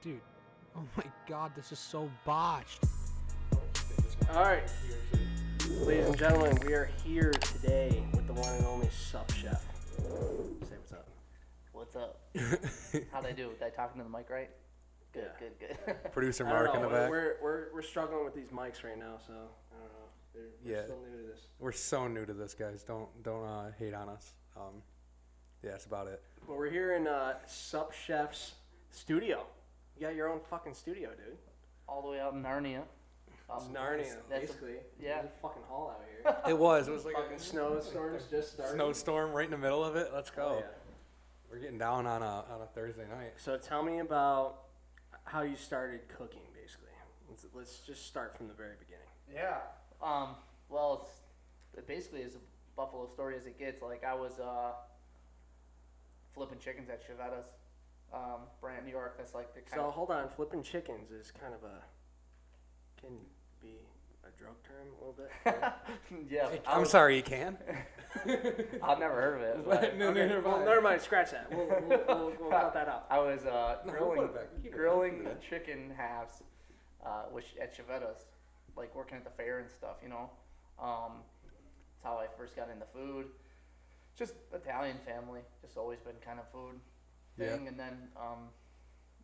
Dude, oh my god, this is so botched. All right, ladies and gentlemen, we are here today with the one and only SupChef. Say what's up. What's up? How'd I do? Did I talking to the mic right? Good, Yeah. good. Producer I don't Mark in know, the back. We're struggling with these mics right now, so I don't know. We're Yeah. still new to this. We're so new to this, guys. Don't hate on us. Yeah, that's about it. But we're here in SupChef's studio. You got your own fucking studio, dude. All the way out in Narnia. It's Narnia, that's basically. yeah. There's a fucking hall out here. It was like Fucking snowstorms just started. snowstorm right in the middle of it. Let's go. Oh, yeah. We're getting down on a Thursday night. So tell me about how you started cooking, basically. Let's just start from the very beginning. Yeah. Well, it basically is a Buffalo story as it gets. Like I was flipping chickens at Chevetta's, Brant, New York. That's like the kind So of. hold on, flipping chickens is kind of can be a drug term a little bit. Yeah. I'm sorry, you can. I've never heard of it. But No, Okay, never well, mind. never mind, scratch that. We'll cut that out. I was we'll put it back. Keep it. grilling chicken halves, which at Chevetta's, like working at the fair and stuff. You know, that's how I first got into food. Just Italian family, just always been kind of food thing. Yeah. And then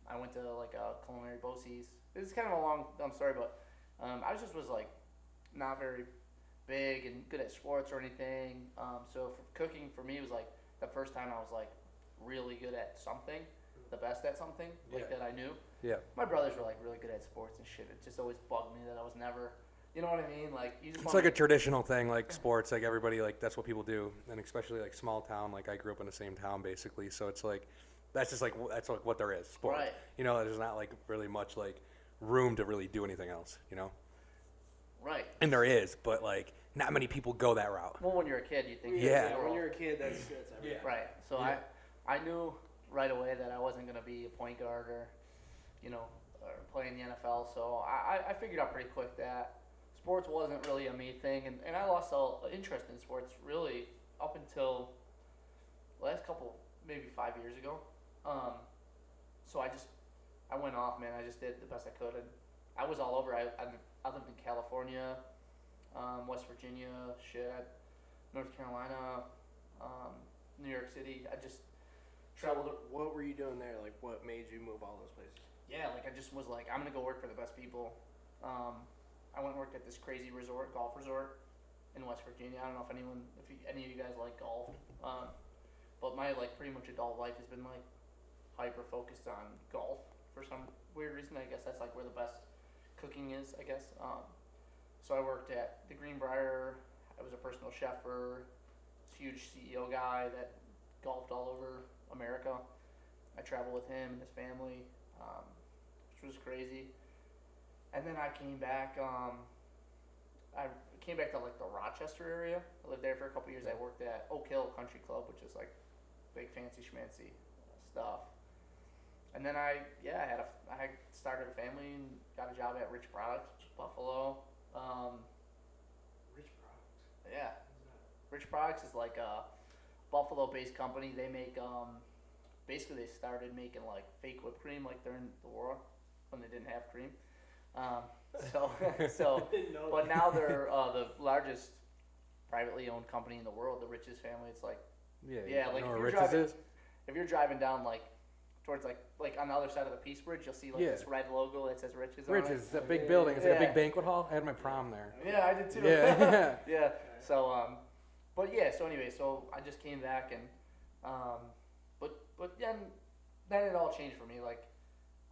I went to like a culinary BOCES. This is kind of a long, dumb story, but I was like not very big and good at sports or anything. So for cooking for me was like the first time I was like really good at something, the best at something like Yeah. that I knew. Yeah. My brothers were like really good at sports and shit. It just always bugged me that I was never, you know what I mean? Like you just It's wanna- like a traditional thing, like sports. Like everybody, like that's what people do, and especially like small town. Like I grew up in the same town, basically. So it's like that's just like that's like what there is. Sport. Right. You know, there's not like really much like room to really do anything else. You know. right. And there is, but like not many people go that route. Well, when you're a kid, you think Yeah. When you're a kid, that's everything. right. So Yeah. I knew right away that I wasn't gonna be a point guard or, you know, or play in the NFL. So I figured out pretty quick that sports wasn't really a me thing, and I lost all interest in sports really up until last couple, maybe 5 years ago. So I went off, man. I just did the best I could, and I was all over. I lived in California, West Virginia, shit, North Carolina, New York City. I just traveled. What were you doing there? Like, what made you move all those places? Yeah, like I just was like, I'm gonna go work for the best people. I went and worked at this crazy golf resort in West Virginia. I don't know if any of you guys like golf, but my like pretty much adult life has been like hyper focused on golf for some weird reason. I guess that's like where the best cooking is. I guess. So I worked at the Greenbrier. I was a personal chef for this huge CEO guy that golfed all over America. I traveled with him and his family, which was crazy. And then I came back. I came back to like the Rochester area. I lived there for a couple years. I worked at Oak Hill Country Club, which is like big fancy schmancy stuff. And then I started a family and got a job at Rich Products, Buffalo. Rich Products. Yeah, Rich Products is like a Buffalo-based company. They make basically they started making like fake whipped cream like during the war when they didn't have cream. But now they're the largest privately owned company in the world. The Rich's family. It's like Yeah. like You know if what you're Rich's driving, is? if you're driving down like towards like on the other side of the Peace Bridge, you'll see like Yeah. this red logo that says Rich's. On it. Rich's, that big building. It's like a Yeah. big banquet hall. I had my prom there. Yeah, I did too. Yeah. Yeah. So but yeah. So anyway, so I just came back and but then it all changed for me. Like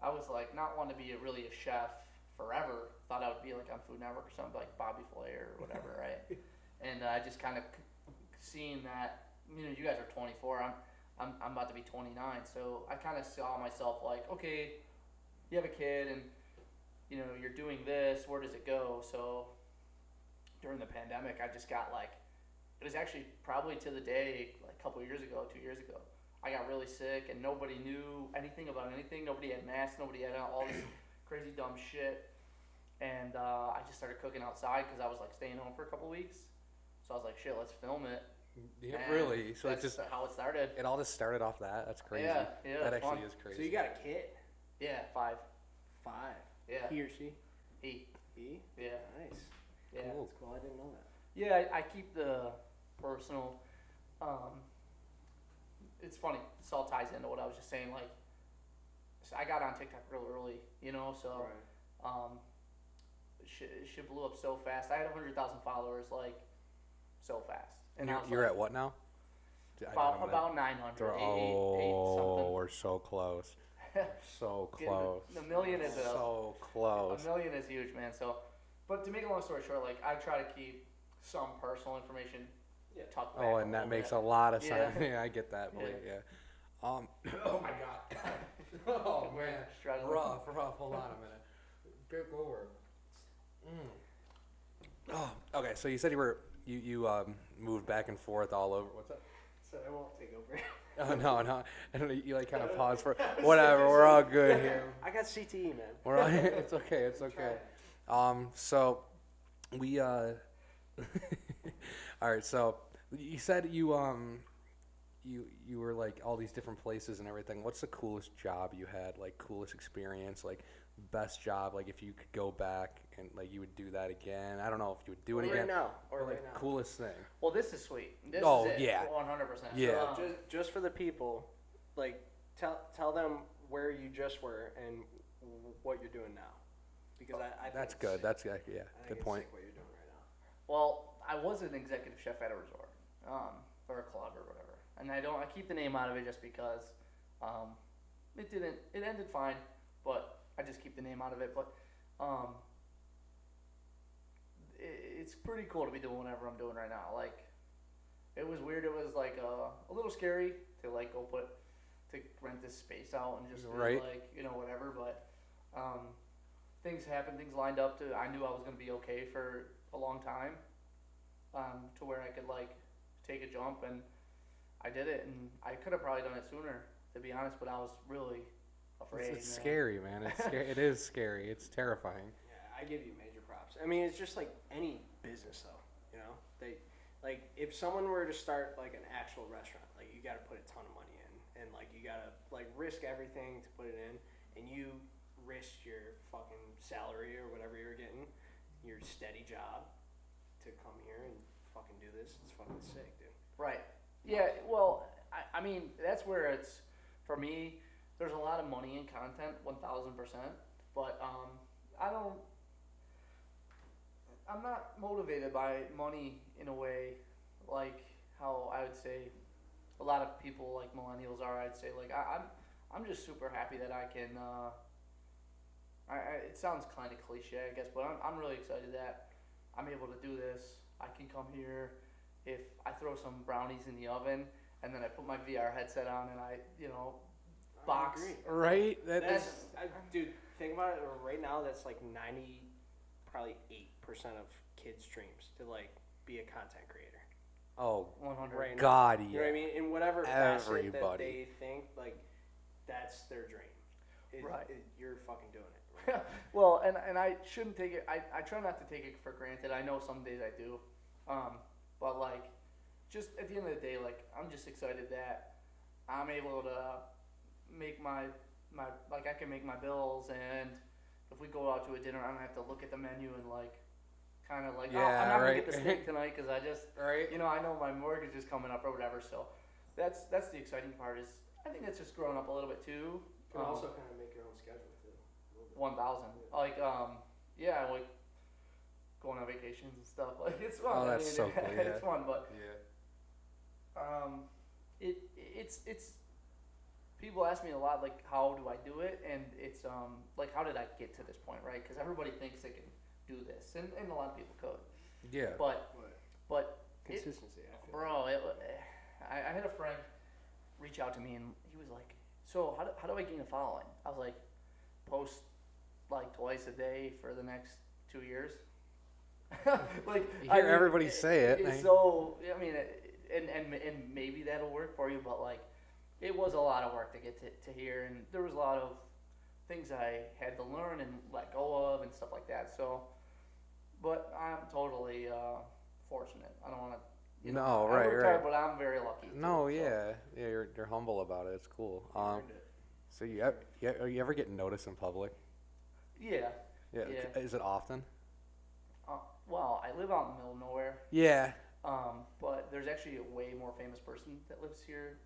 I was like not wanting to be really a chef forever. Thought I would be like on Food Network or something like Bobby Flay or whatever, right? And I just kind of seeing that you guys are 24. I'm about to be 29. So I kind of saw myself like, okay, you have a kid and you're doing this. Where does it go? So during the pandemic, I just got like, it was actually probably to the day, like a couple of years ago, 2 years ago, I got really sick and nobody knew anything about anything. Nobody had masks. Nobody had all this crazy dumb shit. And I just started cooking outside because I was like staying home for a couple of weeks. So I was like, shit, let's film it. Yeah, And really. So that's it just how it started. It all just started off that. That's crazy. Yeah, that it's actually fun. is crazy. So you got a kid? Yeah, 5. 5. Yeah. He or she? He. He? Yeah. Nice. Yeah. Cool. That's cool. I didn't know that. Yeah, I keep the personal. It's funny. This all ties into what I was just saying. Like, so I got on TikTok real early, so Right. shit blew up so fast. I had 100,000 followers, like, so fast. And I was You're like, at what now? about 900. Oh, we're so close. So close. The million is so close. A million is huge, man. So, but to make a long story short, like I try to keep some personal information tucked back. Oh, and that makes a lot of sense. Yeah. Yeah, I get that. Believe, yeah. Oh my God. Oh man. Struggling. Rough. Hold on a minute. Get over. Oh, okay. So you said you moved back and forth all over. What's up? So I won't take over. Oh no. And you like kind of pause for whatever. We're all good here. I got CTE, man. We're all, it's okay. It's okay. So we all right. So you said you were like all these different places and everything. What's the coolest job you had? Like coolest experience? Like best job? Like if you could go back and like you would do that again? I don't know if you would do it again. Or Like right now. coolest thing. Well, this is sweet. This Oh, is it, yeah. 100%. Yeah. So, Just for the people, like tell them where you just were and what you're doing now, because I think That's it's good. sick. That's I think good it's point. sick what you're doing right now. well, I was an executive chef at a resort, or a club or whatever, and I keep the name out of it just because, it ended fine, but I just keep the name out of it. But, it's pretty cool to be doing whatever I'm doing right now. Like, it was weird. It was like a little scary to like to rent this space out and just do, Right. like whatever. But things happened. Things lined up to. I knew I was gonna be okay for a long time, to where I could like take a jump, and I did it. And I could have probably done it sooner, to be honest. But I was really afraid. It's man. scary, man. It's scary. It is scary. It's terrifying. Yeah, I give you major props. I mean, it's just like any business, though. They like if someone were to start like an actual restaurant, like you got to put a ton of money in, and like you got to like risk everything to put it in, and you risk your fucking salary or whatever you're getting, your steady job, to come here and fucking do this. It's fucking sick, dude. Right. Yeah. Well, I mean, that's where it's for me. There's a lot of money in content, 1,000%. But I'm not motivated by money in a way like how I would say a lot of people like millennials are. I'd say like I'm just super happy that I can. It sounds kind of cliche, I guess, but I'm really excited that I'm able to do this. I can come here. If I throw some brownies in the oven and then I put my VR headset on and I box. I agree. Right? Dude, think about it. Right now, that's like probably 8% of kids' dreams to like be a content creator. Oh, 100. Right now. God, yeah. You know what I mean? In whatever facet that Everybody. they think, like, that's their dream. Right. You're fucking doing it. Right? Well, and I shouldn't take it. I try not to take it for granted. I know some days I do, but like, just at the end of the day, like I'm just excited that I'm able to make my like I can make my bills, and if we go out to a dinner, I don't have to look at the menu and like kind of like I'm not gonna get the steak tonight because I just Right. I know my mortgage is coming up or whatever. So that's the exciting part. Is I think that's just growing up a little bit too. You can also kind of make your own schedule too. 1,000. Like yeah, like going on vacations and stuff. Like it's fun. Oh, that's so cool. Yeah. It's fun, but Yeah. it's people ask me a lot like how do I do it, and it's like how did I get to this point, right? Because everybody thinks they can do this, and a lot of people could, Yeah. but Consistency, I feel. bro, I had a friend reach out to me and he was like, so how do I gain a following? I was like, post like twice a day for the next 2 years. Like You hear everybody say it. So I mean, and maybe that'll work for you, but like, it was a lot of work to get to here, and there was a lot of things I had to learn and let go of and stuff like that. So, but I'm totally fortunate. I don't want to. No, I right, worked right. hard, but I'm very lucky. No, too, so. yeah. You're humble about it. It's cool. You earned it. So you ever get noticed in public? Yeah. Yeah. Yeah. Is it often? Well, I live out in the middle of nowhere. Yeah. But there's actually a way more famous person that lives here.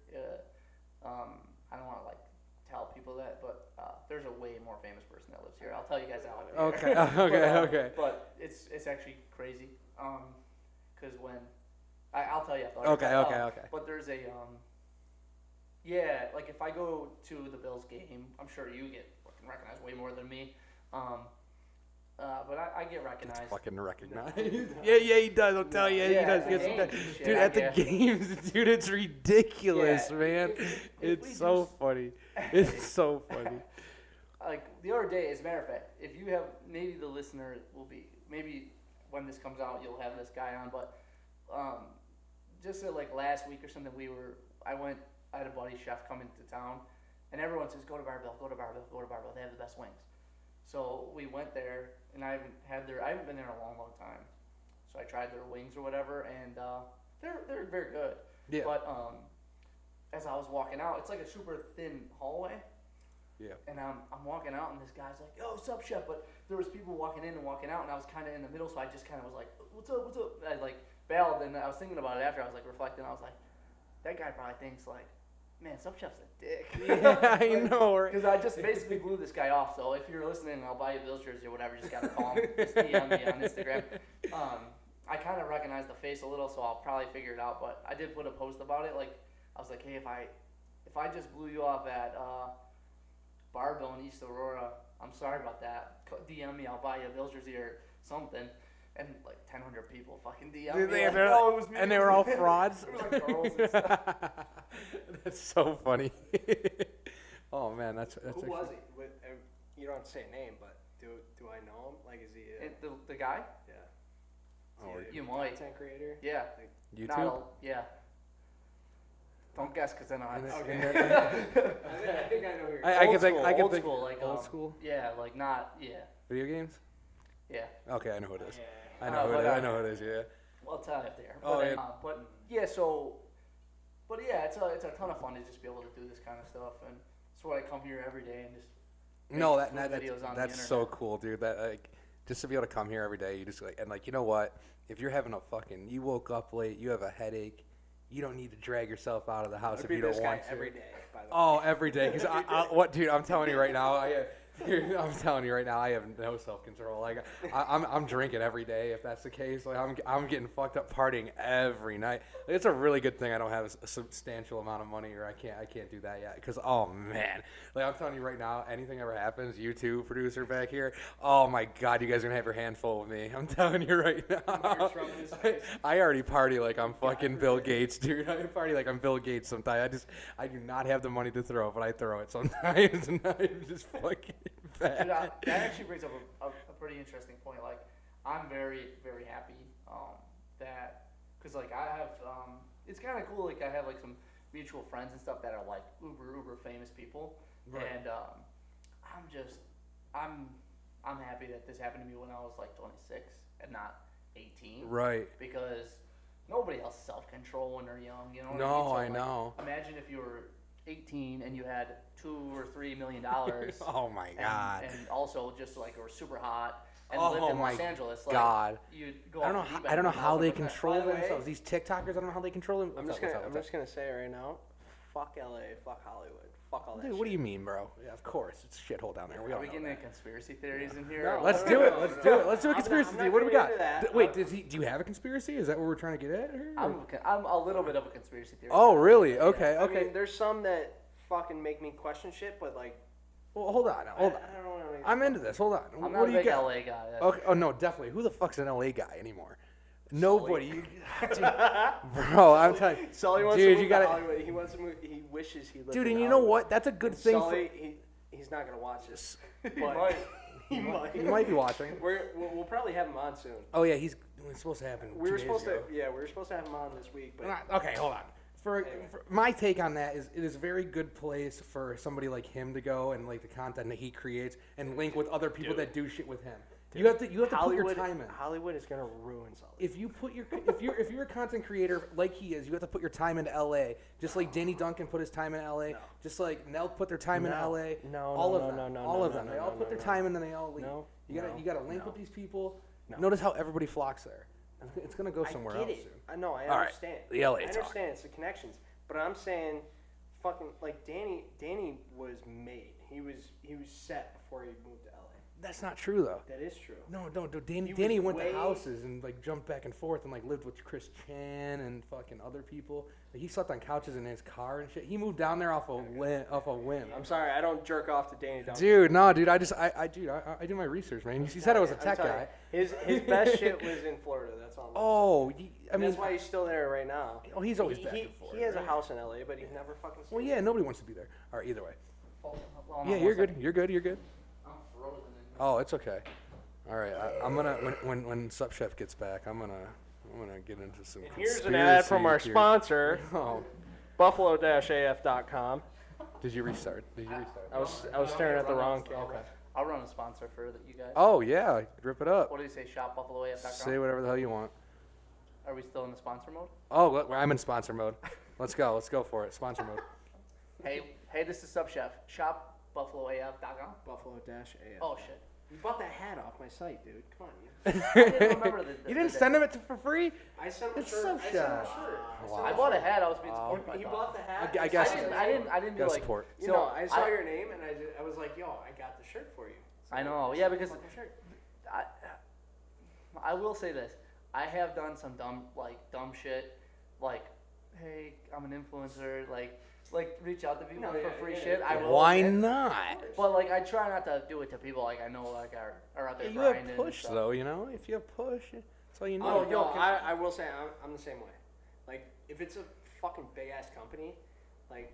I don't want to like tell people that, but there's a way more famous person that lives here. I'll tell you guys out. Okay. Okay. Okay. But it's actually crazy. Because when I'll tell you after. Okay. Okay. But there's a yeah, like if I go to the Bills game, I'm sure you get fucking recognized way more than me. But I get recognized. It's fucking recognized. Yeah, he does. I'll tell you, Yeah, he does. at the Yes, he does. games, Dude, shit, at the yeah. games, dude, it's ridiculous, Yeah. man. If we It's so just- funny. It's so funny. Like the other day, as a matter of fact, if you have, maybe the listener will be, maybe when this comes out, you'll have this guy on, but just like last week or something, I had a buddy chef come into town, and everyone says, go to Barbell, go to Barbell, go to Barbell, they have the best wings. So we went there, and I haven't been there in a long, long time. So I tried their wings or whatever, and they're very good. Yeah. But as I was walking out, it's like a super thin hallway. Yeah. And I'm walking out, and this guy's like, yo, SupChef. But there was people walking in and walking out, and I was kind of in the middle, so I just kind of was like, what's up, what's up? And I like bailed, and I was thinking about it after. I was like reflecting. I was like, that guy probably thinks like, man, SupChef's a dick. Yeah, I know. Right? Because I just basically blew this guy off. So if you're listening, I'll buy you a Bills jersey or whatever. Just gotta call him. Just DM me on Instagram. I kind of recognize the face a little, so I'll probably figure it out. But I did put a post about it. Like I was like, hey, if I just blew you off at Barbell in East Aurora, I'm sorry about that. DM me, I'll buy you a Bills jersey or something. And like 1,000 people fucking DM me. Like, no, it was me. And they were all frauds. It was like girls and stuff. That's so funny. Oh man, that's Who actually, was he? You don't have to say a name, but do I know him? Like, is he The guy? yeah? Oh, Is he a you might. content creator? Yeah. YouTube. Not all- yeah. Don't guess, because then I'll have to. Okay. I think I know who you're. I can Old think. school, I can old think. school, like old school. Yeah, like not. Yeah. Video games. Yeah. Okay, I know who it is. Yeah. I know who it but, is. I know who it is. Yeah. Well, I'll tell you if there. Oh, But, yeah. but yeah, so. But yeah, it's a ton of fun to just be able to do this kind of stuff, and that's why I come here every day and just. No, make that's videos on the that's so internet. cool, dude. That like just to be able to come here every day, you just like and like you know what? If you're having you woke up late, you have a headache, you don't need to drag yourself out of the house if you don't want to. Every day, by the way. Oh, every day. Because what, dude? I'm telling you right now. I'm telling you right now. I have no self-control. Like I'm drinking every day. If that's the case, like I'm getting fucked up partying every night. Like, it's a really good thing I don't have a substantial amount of money, or I can't do that yet. Because oh man, like I'm telling you right now, anything ever happens, you two producer back here. Oh my God, you guys are gonna have your hand full with me. I'm telling you right now. I already party like I'm fucking Bill Gates, dude. I party like I'm Bill Gates sometimes. I do not have the money to throw, but I throw it sometimes, and I'm just fucking bad. Dude, that actually brings up a pretty interesting point. Like, I'm very, very happy that, because like I have, it's kind of cool. Like I have like some mutual friends and stuff that are like uber famous people, Right. and I'm happy that this happened to me when I was like 26 and not 18. Right. Because nobody else self-control when they're young. You know what No, I I mean? So, like, know. imagine if you were 18 and you had $2 or $3 million. Oh my God. And also just like were super hot and Oh lived in my Los Angeles. Like, God. You'd go I don't know. off the deep I end don't know and how they all that. control By the way- themselves. These TikTokers. I don't know how they control them. I'm just gonna say it right now. Fuck LA. Fuck Hollywood. Fuck all that. Dude, shit. what do you mean, bro? Yeah, of course, it's a shithole down there. We Are all we know getting that. into conspiracy theories in here? No, Let's no, do no, it. no, Let's no, do no. it. Let's do a I'm conspiracy not theory. What do we gonna got? get into that. Wait, do you have a conspiracy? Is that what we're trying to get at here? I'm a little bit of a conspiracy theorist. Oh, really? Okay, I okay. mean, there's some that fucking make me question shit, but like, Well, hold on. I don't know. I'm into this. Hold on. I'm what not a do you big got? LA guy. that's Okay. for Oh sure. no, definitely. Who the fuck's an LA guy anymore? Nobody. Dude, bro, I'm telling you. Sully wants Dude, to you move gotta- to Hollywood. He wants to move. He wishes he lived. Dude, in and you know Hollywood. what? That's a good And thing. Sully, he's not gonna watch this. But He might. He might. He might be watching. We'll probably have him on soon. Oh yeah, it's supposed to happen. We 2 were days supposed ago. to. Yeah, we were supposed to have him on this week, but Okay, hold on. for my take on that is it is a very good place for somebody like him to go and like the content that he creates and link with other people that do shit with him. Dude, you have to put your time in. Hollywood is gonna ruin something. If you're a content creator like he is, you have to put your time into LA. Just like Danny Duncan put his time in LA. No. Just like Nelk put their time in LA. All of them. They all put their time in, and then they all leave. You gotta link with these people. No. Notice how everybody flocks there. It's gonna go somewhere else soon. I know. I understand. The LA I talk. understand. It's the connections. But I'm saying, fucking like Danny was made. He was set before he moved to LA. That's not true though. That is true. No. Danny went to houses and like jumped back and forth and like lived with Chris Chan and fucking other people. Like, he slept on couches in his car and shit. He moved down there off a whim. I'm sorry, I don't jerk off to Danny Duncan. Dude, no, dude. I do my research, man. You said I was a tech guy. His best shit was in Florida. That's all. I mean, that's why he's still there right now. Oh, he's always back in Florida. He has a house in LA, but he's never fucking. Well, yeah, nobody wants to be there. All right, either way. Well, Yeah, you're good. You're good. I'm frozen. Oh, it's okay. All right, I'm gonna when SupChef gets back, I'm gonna get into some. And here's an ad from our sponsor, Oh, Buffalo-AF.com. did you restart? I was staring at the wrong camera. Okay. I'll run a sponsor for you guys. Oh yeah, rip it up. What do you say? ShopBuffaloAF.com. Say whatever the hell you want. Are we still in the sponsor mode? Oh, look, I'm in sponsor mode. Let's go for it. Sponsor mode. Hey, this is SupChef. ShopBuffaloAF.com. Buffalo-AF. Oh shit. You bought that hat off my site, dude. Come on. I didn't remember You didn't send him it for free? I sent him a It's shirt. SupChef. I bought a hat. I was being supported by He God. bought the hat. I guess. I didn't do Gotta like. support. You know, I saw your name and I was like, yo, I got the shirt for you. So I know. Yeah, because fucking shirt. I will say this. I have done some dumb shit, like, hey, I'm an influencer, like reach out to people for free shit. I will. Why admit. not? But like, I try not to do it to people like I know like are out there You have grinding. push and though, you know. If you have push, that's all you need. Oh, yo, I will say I'm the same way. Like, if it's a fucking big ass company, like,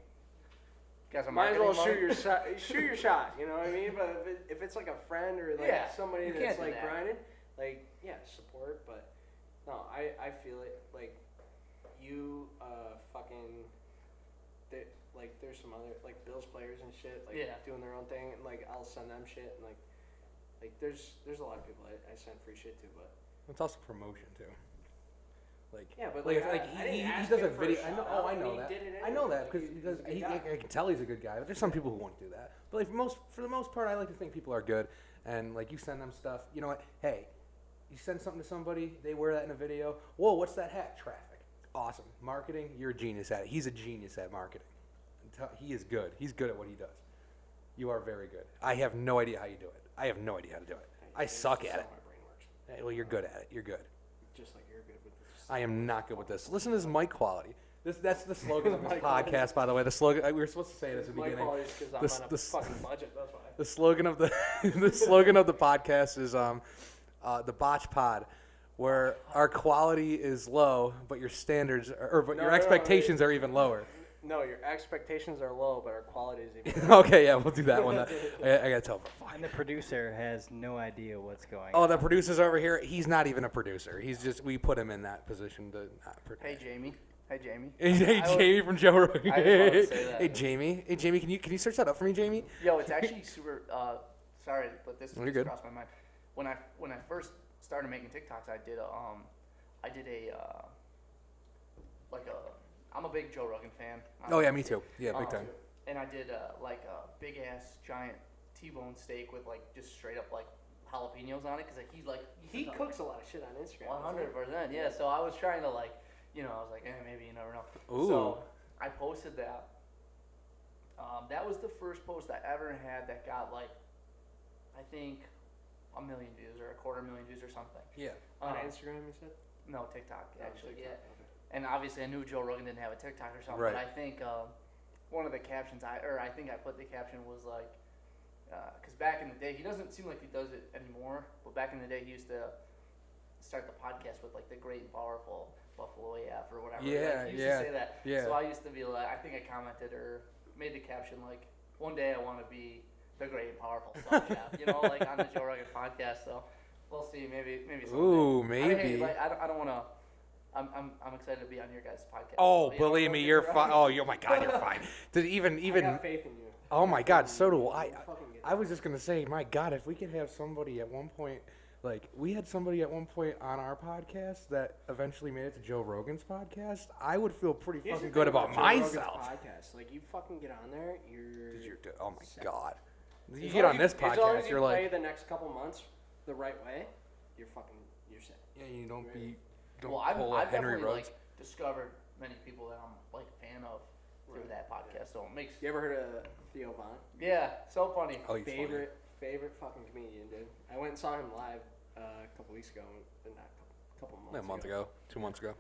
Guys, might as well shoot your shot. You know what I mean? But if it's like a friend or like somebody you that's can't do like that. grinding, like, yeah, support. But no, I feel it. Like, you fucking. Like, there's some other like Bills players and shit like doing their own thing, and like I'll send them shit, and like there's a lot of people I send free shit to, but it's also promotion too. Like, yeah, but like he does a video. I know that. I know that because I can tell he's a good guy. But there's some people who won't do that. But like for the most part, I like to think people are good. And like, you send them stuff. You know what? Hey, you send something to somebody, they wear that in a video. Whoa, what's that hat? Traffic. Awesome. Marketing. You're a genius at it. He's a genius at marketing. He is good. He's good at what he does. You are very good. I have no idea how you do it. I have no idea how to do it. I suck at it. my brain works. Well, you're good at it. You're good. Just like you're good with this. I am not good with this. Listen to this mic quality. That's the slogan of this podcast, by the way. The slogan we were supposed to say it at the beginning. Because I'm on a fucking budget. That's why. The slogan of the slogan of the podcast is the Botch Pod, where our quality is low, but your standards but your expectations are even lower. No, your expectations are low, but our quality is even. Okay, yeah, we'll do that one. I gotta tell him. And the producer has no idea what's going on. Oh, the producer's over here. He's not even a producer. He's just, we put him in that position to not produce. Hey Jamie. Hey Jamie from Joe Rogan. I just wanted to say that. Hey Jamie, can you search that up for me, Jamie? Yo, it's actually super. Sorry, but this You're just good. crossed my mind. When I first started making TikToks, I did I'm a big Joe Rogan fan. Oh yeah, me too. Yeah, big time. And I did like a big ass giant T-bone steak with like just straight up like jalapenos on it because like He cooks a lot of shit on Instagram. 100%. Yeah. So I was trying to like, I was like, maybe you never know. Ooh. So I posted that. That was the first post I ever had that got like, I think, 1 million views or 250,000 views or something. Yeah. On Instagram, you said? No, TikTok actually. TikTok, Yeah. okay. And obviously, I knew Joe Rogan didn't have a TikTok or something. Right. But I think one of the captions I think I put the caption was like, because back in the day, he doesn't seem like he does it anymore. But back in the day, he used to start the podcast with like the great and powerful Buffalo AF or whatever. Yeah, like, he used to say that. Yeah. So I used to be like, I think I commented or made the caption like, one day I want to be the great and powerful SupChef, like on the Joe Rogan podcast. So we'll see, maybe someday. Ooh, I mean, hey, maybe. like, I don't want to I'm excited to be on your guys' podcast. Oh, So, believe me, you're fine. Oh, my God, you're fine. Did I even got faith in you. Oh my God, so do I. You fucking get I was just gonna say, my God, if we could have somebody at one point, like we had somebody at one point on our podcast that eventually made it to Joe Rogan's podcast, I would feel pretty Here's the fucking good thing about Joe Rogan's myself. Podcast. Like you fucking get on there, Oh my set. God, you As get long on as this as long as podcast, you you're play like, the next couple months the right way, you're set. yeah, you don't Well, I've pull a Henry definitely Rhodes. like discovered many people that I'm like a fan of through that podcast. So it makes You ever heard of Theo Von? yeah, so funny. Oh, he's funny. Favorite fucking comedian, dude. I went and saw him live a couple weeks ago, not a couple months A month ago, 2 months ago.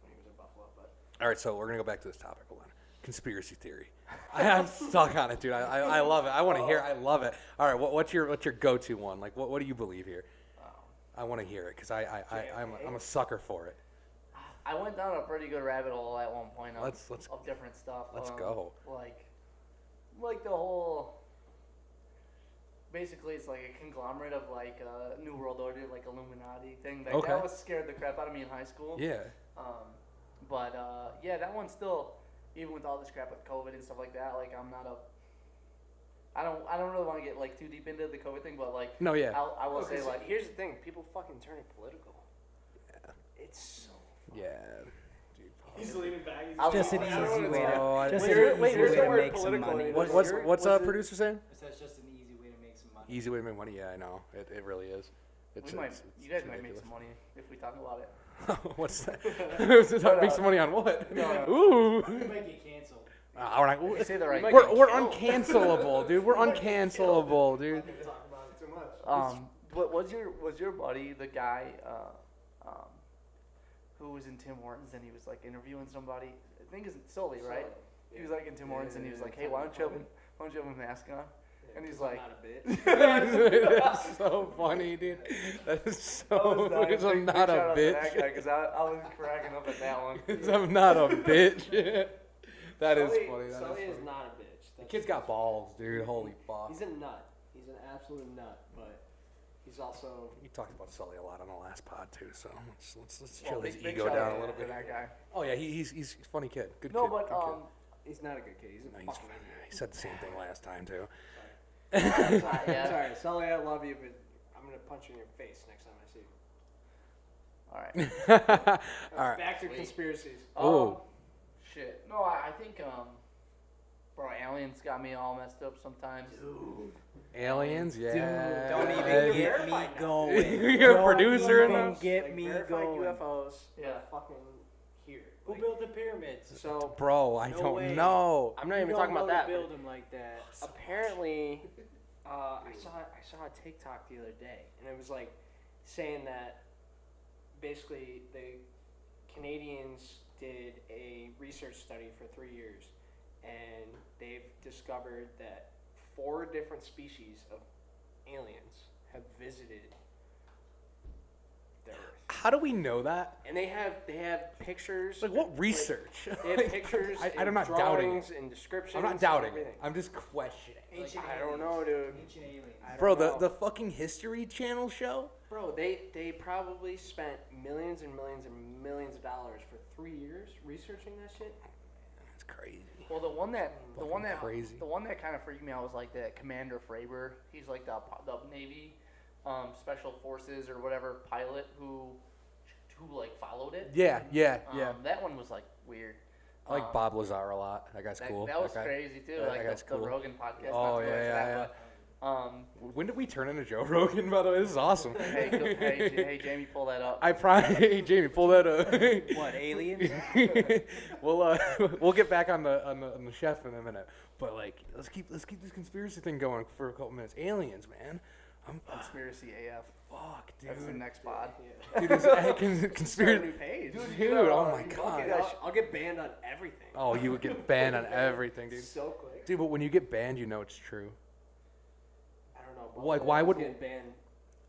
when he was in Buffalo. But All right, so we're gonna go back to this topic. Hold on. Conspiracy theory. I'm stuck on it, dude. I love it. I want to hear. I love it. All right, what's your go-to one? Like, what do you believe here? I want to hear it because I'm a sucker for it. I went down a pretty good rabbit hole at one point of, Let's of different stuff. let's go. Like the whole. Basically, it's like a conglomerate of like New World Order, like Illuminati thing. Like, Okay. That was scared the crap out of me in high school. Yeah. But yeah, that one still, even with all this crap with COVID and stuff like that, like I'm not a. I don't really want to get like too deep into the COVID thing, but like. No, yeah. I will say like here's the thing: people fucking turn it political. Yeah. It's so. Yeah. Dude, He's leaning back. Just an easy way to, just Wait, an wait, easy there's way no to word make some political money. anymore. what's producer saying? That's just an easy way to make some money. Easy way to make money. Yeah, I know. It really is. It's, you guys might make ridiculous. some money if we talk about it. What's that? Make some money on what? No. Ooh. You might get canceled. We're not, You say the right. we're uncancelable, dude. We're uncancelable, dude. Talk about it too much. What was your buddy the guy who was in Tim Hortons and he was like interviewing somebody? I think it's Sully, right? He was like in Tim Hortons and he was like, "Hey, why don't you have a mask on?" And he's like, not a bitch. That's so funny, dude. That is so. Because I'm not a bitch. Because I was cracking up at that one. Because I'm not a bitch. That is Sully- funny. That Sully is is funny. not a bitch. The kid's got balls, dude. Holy fuck. He's a nut. He's an absolute nut, but he's also. You talked about Sully a lot on the last pod too, so let's Well, chill his big ego shout down out a little to bit. that guy. Oh yeah, he's a funny kid. Good No, kid. but good kid. He's not a good kid. He's a No, he's fucking fine. idiot. He said the same thing last time too. Yeah. Sorry, Sully, I love you, but I'm gonna punch you in your face next time I see you. All right. All right. Back to Sweet. conspiracies. Oh. Shit. No, I think bro, aliens got me all messed up sometimes. Aliens, yeah. Don't even Yeah. get me going. You're a Don't producer in even this? get Like, me verified going. UFOs Yeah. are fucking here. Who Like, built the pyramids? so Bro, I No don't way. know. I'm not You even don't talking know about to that. build but them like that. apparently, I saw a TikTok the other day, and it was like saying that basically the Canadians did a research study for 3 years, and they've discovered that 4 different species of aliens have visited the Earth. How do we know that? And they have pictures. Like what research? They have pictures. I'm and not doubting drawings it. and descriptions. I'm not and doubting it. everything. I'm just questioning. Ancient I don't aliens. know, dude. Ancient aliens. I don't Bro, know. the fucking History Channel show? Bro, they probably spent millions and millions and millions of dollars for 3 years researching that shit. That's crazy. Well, the one that crazy. the one that kind of freaked me out was like the Commander Fravor. He's like the Navy Special Forces or whatever pilot who like followed it. Yeah. That one was like weird. I like Bob Lazar a lot. That guy's cool. That was guy. crazy too. that Like guy's the cool. Rogan podcast. Oh, not to go into yeah. that, but, When did we turn into Joe Rogan, by the way? This is awesome. hey, Jamie, pull that up. Hey, Jamie, pull that up. What, aliens? We'll get back on the chef in a minute, but like let's keep this conspiracy thing going for a couple minutes. Aliens, man. I'm Conspiracy AF. fuck, dude. That's the next pod. Dude, it's Start a conspiracy. new page. Dude, oh my god. I'll get banned on everything. Oh, you would get banned on everything, dude. So quick. Dude, but when you get banned, you know it's true. I don't know. Like, why would- get banned?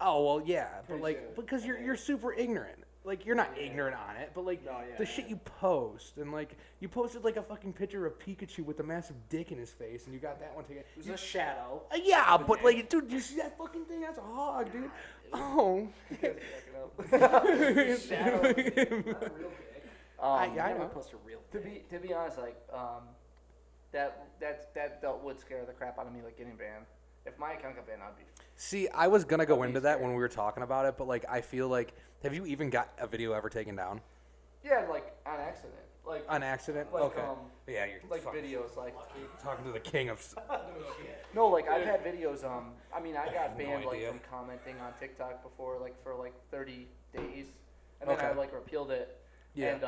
Oh well, yeah, but Pretty like soon. because you're super ignorant. like you're not ignorant on it, but like No, yeah, the shit you post, and like you posted like a fucking picture of Pikachu with a massive dick in his face, and you got that one taken. It was a shadow. Yeah, but like, dude, you see that fucking thing? That's a hog, dude. Oh. Shadow. Not a real dick. I Never know. post a real To dick. be honest, like that would scare the crap out of me, like getting banned. If my account got banned, I'd be. See, I was gonna go I'd be into that scared. when we were talking about it, but like, I feel like, have you even got a video ever taken down Yeah, like on accident, like on accident? like Okay. Yeah, you're like fucking videos, like talking to the king of. no, like I've had videos. I mean, I got no banned like idea. from commenting on TikTok before, like for like 30 days, and then I Okay. like repealed it. Yeah. And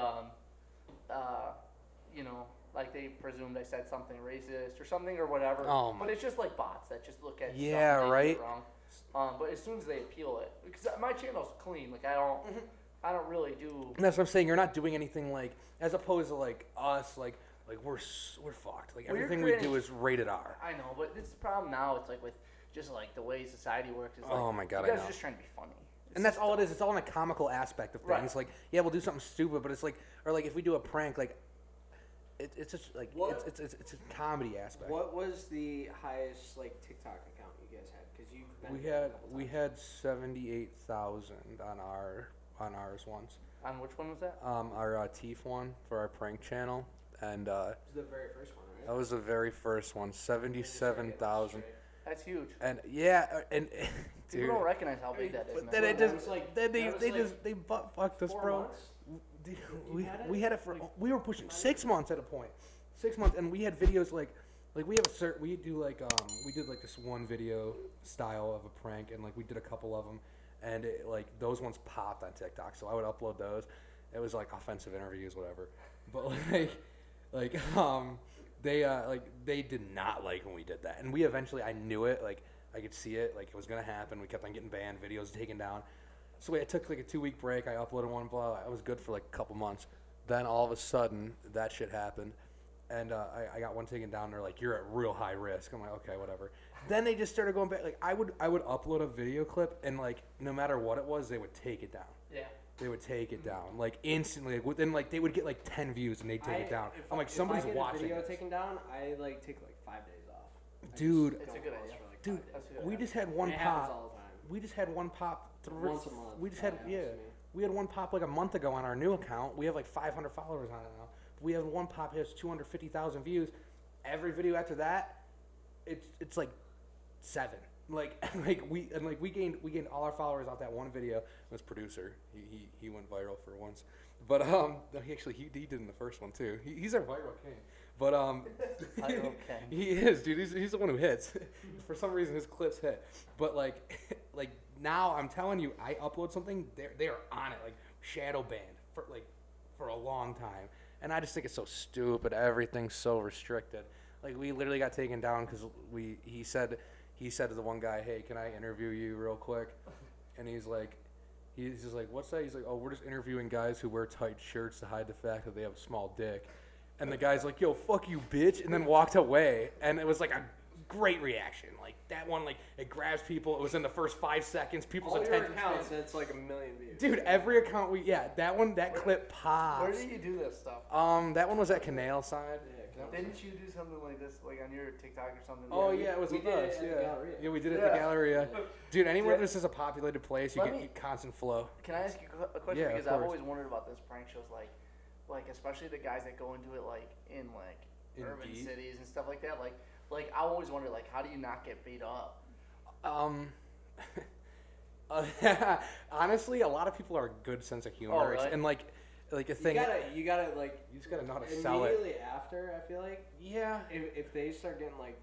you know, like they presumed I said something racist or something or whatever. Oh my- But it's just like bots that just look at Yeah, stuff and they right. get it wrong. But as soon as they appeal it, because my channel's clean, like I don't really do. And that's what I'm saying. You're not doing anything like, as opposed to like us, like we're fucked. Like Well, you're everything we do creating- is rated R. I know, but it's the problem now. It's like with just like the way society works. Is like, Oh my God, you I guys know. are just trying to be funny. And that's all it is. It's all in a comical aspect of things. Right. Like, yeah, we'll do something stupid, but it's like, or like if we do a prank, like, it's just like What- it's a comedy aspect. What was the highest like TikTok account you guys had? Because you've been We had 78,000 on ours once. On which one was that? Our Teef one for our prank channel, and It was the very first one, right? that was the very first one, 77,000. That's huge. And yeah, and dude. People don't recognize how big that is. But man. then it That just, was like- then they that was they like just they butt fucked us, 4 bro. months? Dude, You had it? we had it for Like, we were pushing 6 months at a point, 6 months, and we had videos like we have we do like we did like this one video style of a prank, and like we did a couple of them, and it, like those ones popped on TikTok, so I would upload those. It was like offensive interviews, whatever, but they did not like when we did that, and we eventually I knew it, like I could see it, like it was gonna happen. We kept on getting banned, videos taken down. So I took like a 2-week break. I uploaded one, blah. I was good for like a couple months. Then all of a sudden, that shit happened, and I got one taken down. They're like, "You're at real high risk." I'm like, "Okay, whatever." Then they just started going back. Like I would upload a video clip, and like no matter what it was, they would take it down. Yeah. They would take it down like instantly. Like, within like they would get like 10 views, and they'd take it down. I'm like, somebody's if I get watching. a video this. taken down, I like take like 5 days off. I Dude. just It's a don't good post idea. for, like, Dude, 5 days. That's a good we idea. just had And one it happens pop. all the time. We just had one pop. Once a month. We just probably had happens to me. We had one pop like a month ago on our new account. We have like 500 followers on it now. We have one pop has 250,000 views. Every video after that, it's like 7. Like we gained all our followers off that one video. It was producer. He went viral for once. But no, he did in the first one too. He's our viral king. But Viral king. he is, dude. He's the one who hits. For some reason his clips hit. But like now I'm telling you, I upload something, they are on it, like shadow banned for a long time. And I just think it's so stupid. Everything's so restricted. Like we literally got taken down because he said to the one guy, "Hey, can I interview you real quick?" And he's just like, "What's that?" He's like, "Oh, we're just interviewing guys who wear tight shirts to hide the fact that they have a small dick." And the guy's like, "Yo, fuck you, bitch," and then walked away. And it was like a great reaction. Like that one, like it grabs people. It was in the first 5 seconds. People's All your attention accounts, span. it's like a million views. Dude, every account that clip pops. Where do you do this stuff? That one was at Canal Side. Didn't you do something like this, like on your TikTok or something? Oh yeah, it was we with did it us. at the Yeah, Galleria. yeah, we did it at Yeah. the Galleria. Dude, anywhere Yeah. this is a populated place, you Let get me- constant flow. Can I ask you a question? Yeah, of Because I've course. always wondered about this prank shows, like especially the guys that go into it like in In urban deep? cities and stuff like that. Like I always wonder, like, how do you not get beat up? Honestly, a lot of people are a good sense of humor, Oh, really? and like a thing. You gotta like You just gotta know how to sell it. immediately after. I feel like Yeah. if they start getting like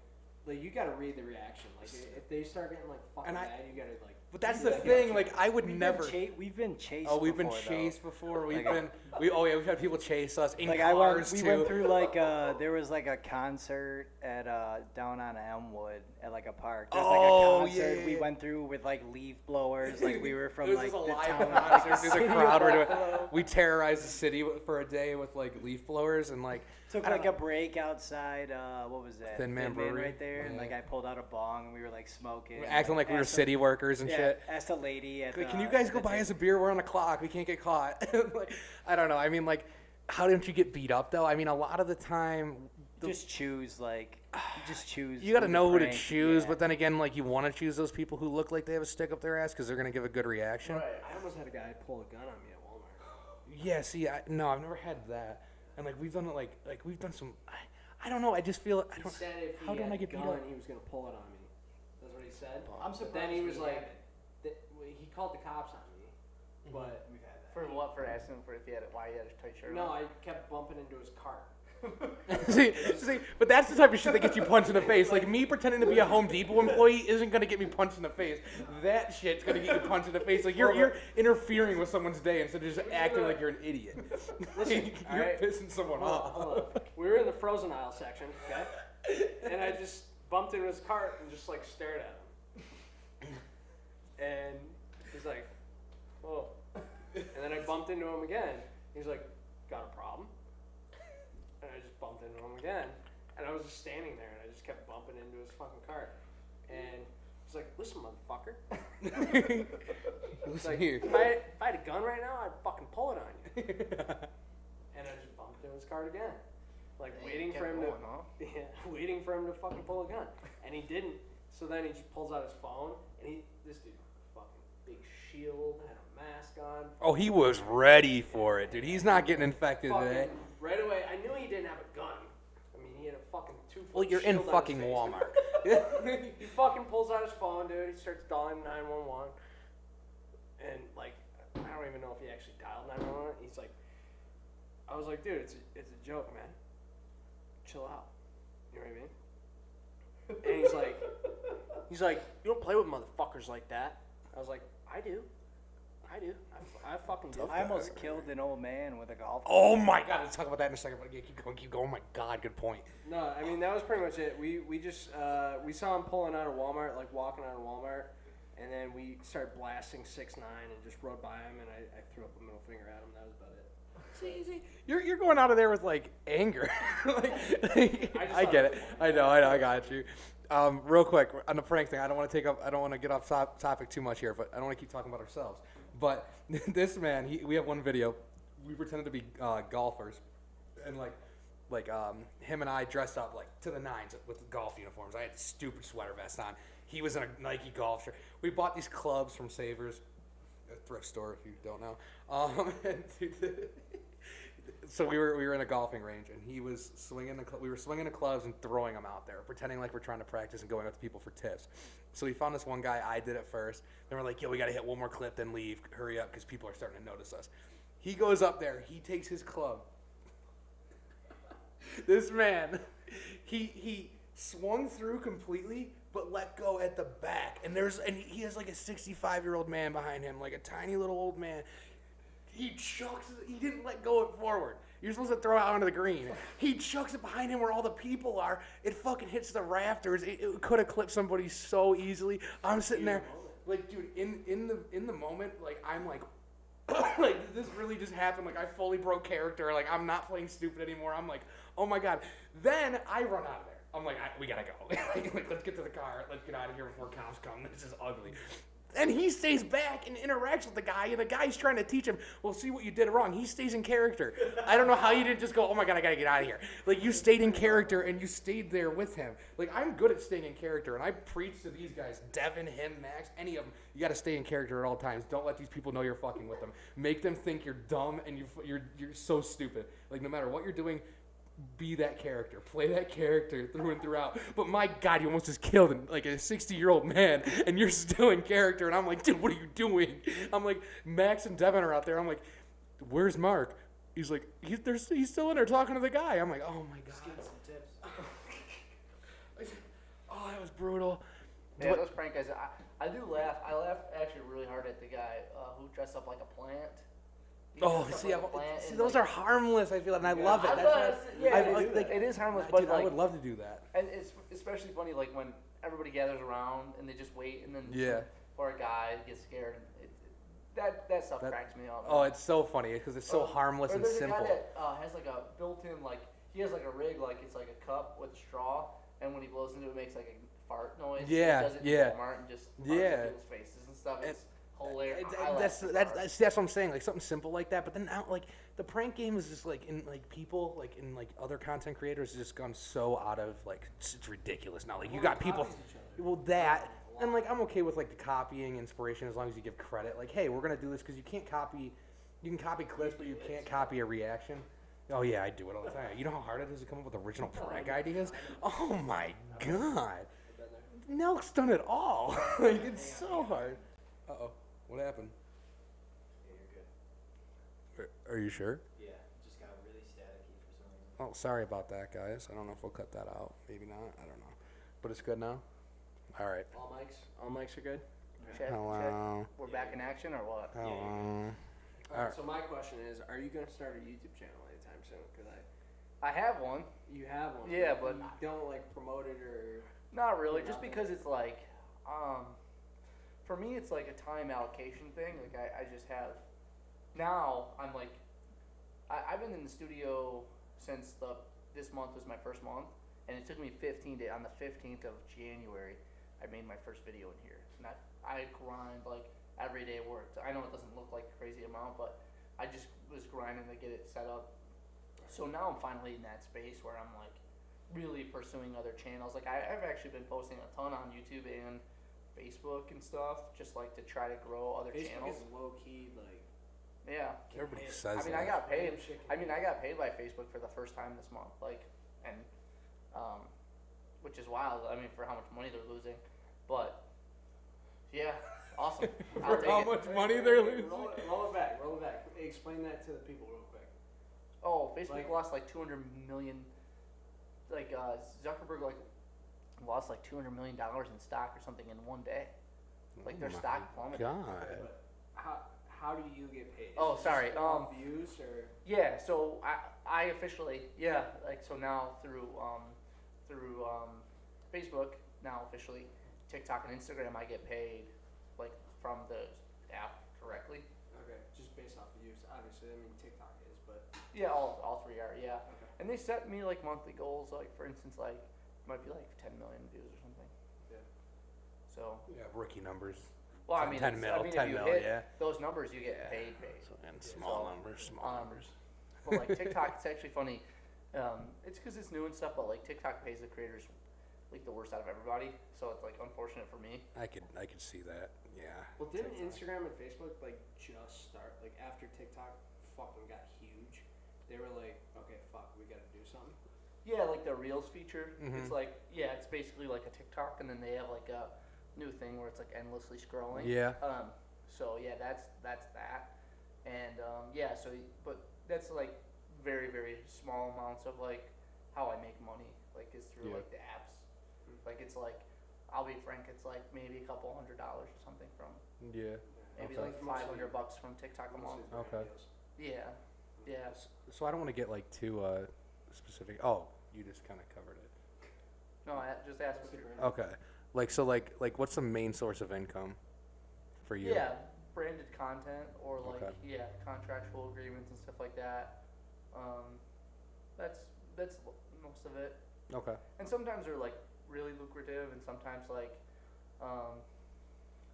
you gotta read the reaction. Like if they start getting like fucking And I- mad, you gotta like. But that's do the that. thing. Like I would never. We've been chased. Oh, we've been before, though. chased before. We've Like, been. We've had people chase us in Like cars we too. went through like there was like a concert at down on Elmwood at like a park. There's Oh, like a concert we went through with like leaf blowers, like we were It from was like just a the live town. concert through the City crowd. We're doing, Buffalo. we terrorized the city for a day with like leaf blowers and like Took I don't like know. a break outside. What was that? Thin Man Brewery? right there, and Yeah. like I pulled out a bong and we were like smoking, acting like we were asked city workers and yeah, shit. Asked a lady at Like, the, can you guys at go the buy us a table. beer? We're on the clock. We can't get caught. Like, I don't know. I mean, like, how didn't you get beat up though? I mean, a lot of the time, Just choose like, just choose. you got to to know who to prank, choose. yeah. But then again, like, you want to choose those people who look like they have a stick up their ass because they're gonna give a good reaction. Right. I almost had a guy pull a gun on me at Walmart. Yeah. See, no, I've never had that. And like, we've done it. Like we've done some. I don't know. I just feel. I He don't. said if he how don't had I get a beat gun, up? he was gonna pull it on me. That's what he said. I'm But surprised. then he was we like, haven't. he called the cops on me. But We've had that. For what? For asking him for if he had why he had a tight shirt no, on? I kept bumping into his cart. see, but that's the type of shit that gets you punched in the face. Like me pretending to be a Home Depot employee isn't gonna get me punched in the face. That shit's gonna get you punched in the face. Like you're interfering with someone's day instead of just acting like you're an idiot. Listen, you're alright? pissing someone Hold on, off. hold on. We were in the frozen aisle section, okay? And I just bumped into his cart and just like stared at him. And he's like, oh. And then I bumped into him again. He's like, got a problem? And I just bumped into him again. And I was just standing there and I just kept bumping into his fucking cart. And he's like, listen, motherfucker. He's Listen like, here. if I had a gun right now, I'd fucking pull it on you. And I just bumped into his cart again. Like waiting for Kept him to going, huh? yeah, waiting for him to fucking pull a gun. And he didn't. So then he just pulls out his phone and this dude had a fucking big shield, had a mask on. Oh, he was ready for it, dude. He's not getting infected today. Fucking right away. I knew he didn't have a gun. I mean, he had a fucking 2 foot Well, you're in shield on fucking his face. Walmart. He fucking pulls out his phone, dude. He starts dialing 911. And, like, I don't even know if he actually dialed 911. He's like, I was like, dude, it's a joke, man. Chill out. You know what I mean? And he's like, you don't play with motherfuckers like that. I was like, I do. I fucking do. I almost killed an old man with a golf. Oh my god, let's talk about that in a second. But yeah, keep going. Oh my god, good point. No, I mean that was pretty much it. We just we saw him pulling out of Walmart, like walking out of Walmart, and then we started blasting 6ix9ine and just rode by him, and I threw up a middle finger at him. That was about it. See, you're going out of there with like anger. I thought get it it. I know, I got you. Real quick on the prank thing, I don't want to get off topic too much here, but I don't want to keep talking about ourselves. But this man, we have one video. We pretended to be golfers, and like him and I dressed up like to the nines with golf uniforms. I had a stupid sweater vest on. He was in a Nike golf shirt. We bought these clubs from Savers, a thrift store if you don't know. So we were in a golfing range, and he was swinging we were swinging the clubs and throwing them out there, pretending like we're trying to practice and going up to people for tips. So we found this one guy. I did it first. Then we're like, yo, we got to hit one more clip, then leave. Hurry up, because people are starting to notice us. He goes up there. He takes his club. This man, he swung through completely, but let go at the back. And he has like a 65-year-old man behind him, like a tiny little old man. He didn't let go it forward. You're supposed to throw it out onto the green. He chucks it behind him where all the people are. It fucking hits the rafters. It could have clipped somebody so easily. I'm sitting there, like, dude, in the moment, like, I'm like, like, this really just happened. Like, I fully broke character. Like, I'm not playing stupid anymore. I'm like, oh my god. Then I run out of there. I'm like, we gotta go. Like, let's get to the car. Let's get out of here before cops come. This is ugly. And he stays back and interacts with the guy, and the guy's trying to teach him, well, see what you did wrong. He stays in character. I don't know how you didn't just go, oh my god, I gotta get out of here. Like, you stayed in character, and you stayed there with him. Like, I'm good at staying in character, and I preach to these guys, Devin, him, Max, any of them, you gotta stay in character at all times. Don't let these people know you're fucking with them. Make them think you're dumb, and you're so stupid. Like, no matter what you're doing, be that character. Play that character through and throughout. But my God, you almost just killed like a 60-year-old man, and you're still in character. And I'm like, dude, what are you doing? I'm like, Max and Devin are out there. I'm like, where's Mark? He's like, he's still in there talking to the guy. I'm like, oh my God. Just give us some tips. Oh, that was brutal. Yeah, those prank guys. I do laugh. I laugh actually really hard at the guy who dressed up like a plant. He Oh, dressed up see, like a plant and, those like, are harmless. I feel, and I love it. I That's thought why it I is like, it is harmless, dude, but I like, would love to do that. and it's especially funny like when everybody gathers around and they just wait, and then Yeah. or a guy gets scared. And that stuff cracks me up. Oh, it's so funny because it's so harmless or and there's simple. A guy that has like a built-in he has like a rig it's like a cup with a straw, and when he blows into it, it makes like a fart noise. Yeah, He does it yeah. in Walmart and just farts Yeah. in people's faces and stuff. It's hilarious. That's what I'm saying. Like something simple like that, but then now like the prank game is just like in like people like in like other content creators has just gone so out of like it's ridiculous now. Like you got people, well that. And like I'm okay with like the copying inspiration as long as you give credit. Like, hey, we're gonna do this because you can't copy. You can copy clips, but you can't copy a reaction. Oh yeah, I do it all the time. You know how hard it is to come up with original prank ideas? Oh my god, Knox done it all. Like it's so hard. Uh-oh, what happened? Yeah, you're good. Are you sure? Yeah, it just got really staticky for some reason. Oh, sorry about that, guys. I don't know if we'll cut that out. Maybe not. I don't know. But it's good now. All right. All mics are good. Check, Hello. check. We're back in action or what? Hello. All Alright. right. So my question is, are you gonna start a YouTube channel anytime soon? Because I have one. you have one. Yeah, but you don't like promote it or. Not really, just Not because it's like, for me, it's like a time allocation thing. Like I just have, now I'm like, I've been in the studio since this month was my first month, and it took me 15 days. On the 15th of January, I made my first video in here, and I grind like every day work. I know it doesn't look like a crazy amount, but I just was grinding to get it set up. So now I'm finally in that space where I'm like really pursuing other channels. Like I've actually been posting a ton on YouTube and Facebook and stuff, just like to try to grow other Facebook channels. is low key like. Yeah. Everybody I says I mean, that. I got paid. Chicken. I mean, I got paid by Facebook for the first time this month, like, and which is wild. I mean, for how much money they're losing, but yeah, awesome. I'll For take how it. much money they're losing. Roll it back. Explain that to the people real quick. Oh, Facebook Like- lost like 200 million. Like Zuckerberg lost like $200 million in stock or something in one day. Like their Oh my stock plummeted. God. But how do you get paid? Is Oh, it just sorry, off views or. Yeah, so I officially so now through Facebook now officially TikTok and Instagram I get paid like from the app directly. Okay, just based off views. Obviously, I mean TikTok is, but. Yeah, all three are, yeah. Okay. And they set me like monthly goals, like for instance like it might be like 10 million views or something. Yeah. So Yeah, rookie numbers. well I mean 10 it's- mil, I mean 10 if you mil, hit yeah. those numbers you get paid. So, and small So, numbers, small numbers. But like TikTok, it's actually funny. It's because it's new and stuff, but like TikTok pays the creators like the worst out of everybody. So it's like unfortunate for me. I could see that. Yeah. Well, didn't TikTok. Instagram and Facebook like just start like after TikTok fucking got huge? They were like, okay, fuck, we gotta do something. Yeah, like the Reels feature. Mhm. It's like it's basically like a TikTok, and then they have like a new thing where it's like endlessly scrolling. Yeah. So yeah, that's that, and but that's like very very small amounts of like how I make money, like is through Yeah. like the apps. Like it's like I'll be frank, it's like maybe a couple $100 or something from Yeah. maybe Okay. like $500 from TikTok a month. Mostly brand Okay. deals. Yeah, yeah. So I don't want to get like too specific. Oh, you just kind of covered it. No, I just asked what Mostly you're. brand Okay. Like so like what's the main source of income for you? Yeah, branded content or like Okay. contractual agreements and stuff like that. That's most of it. Okay. And sometimes they're like really lucrative, and sometimes like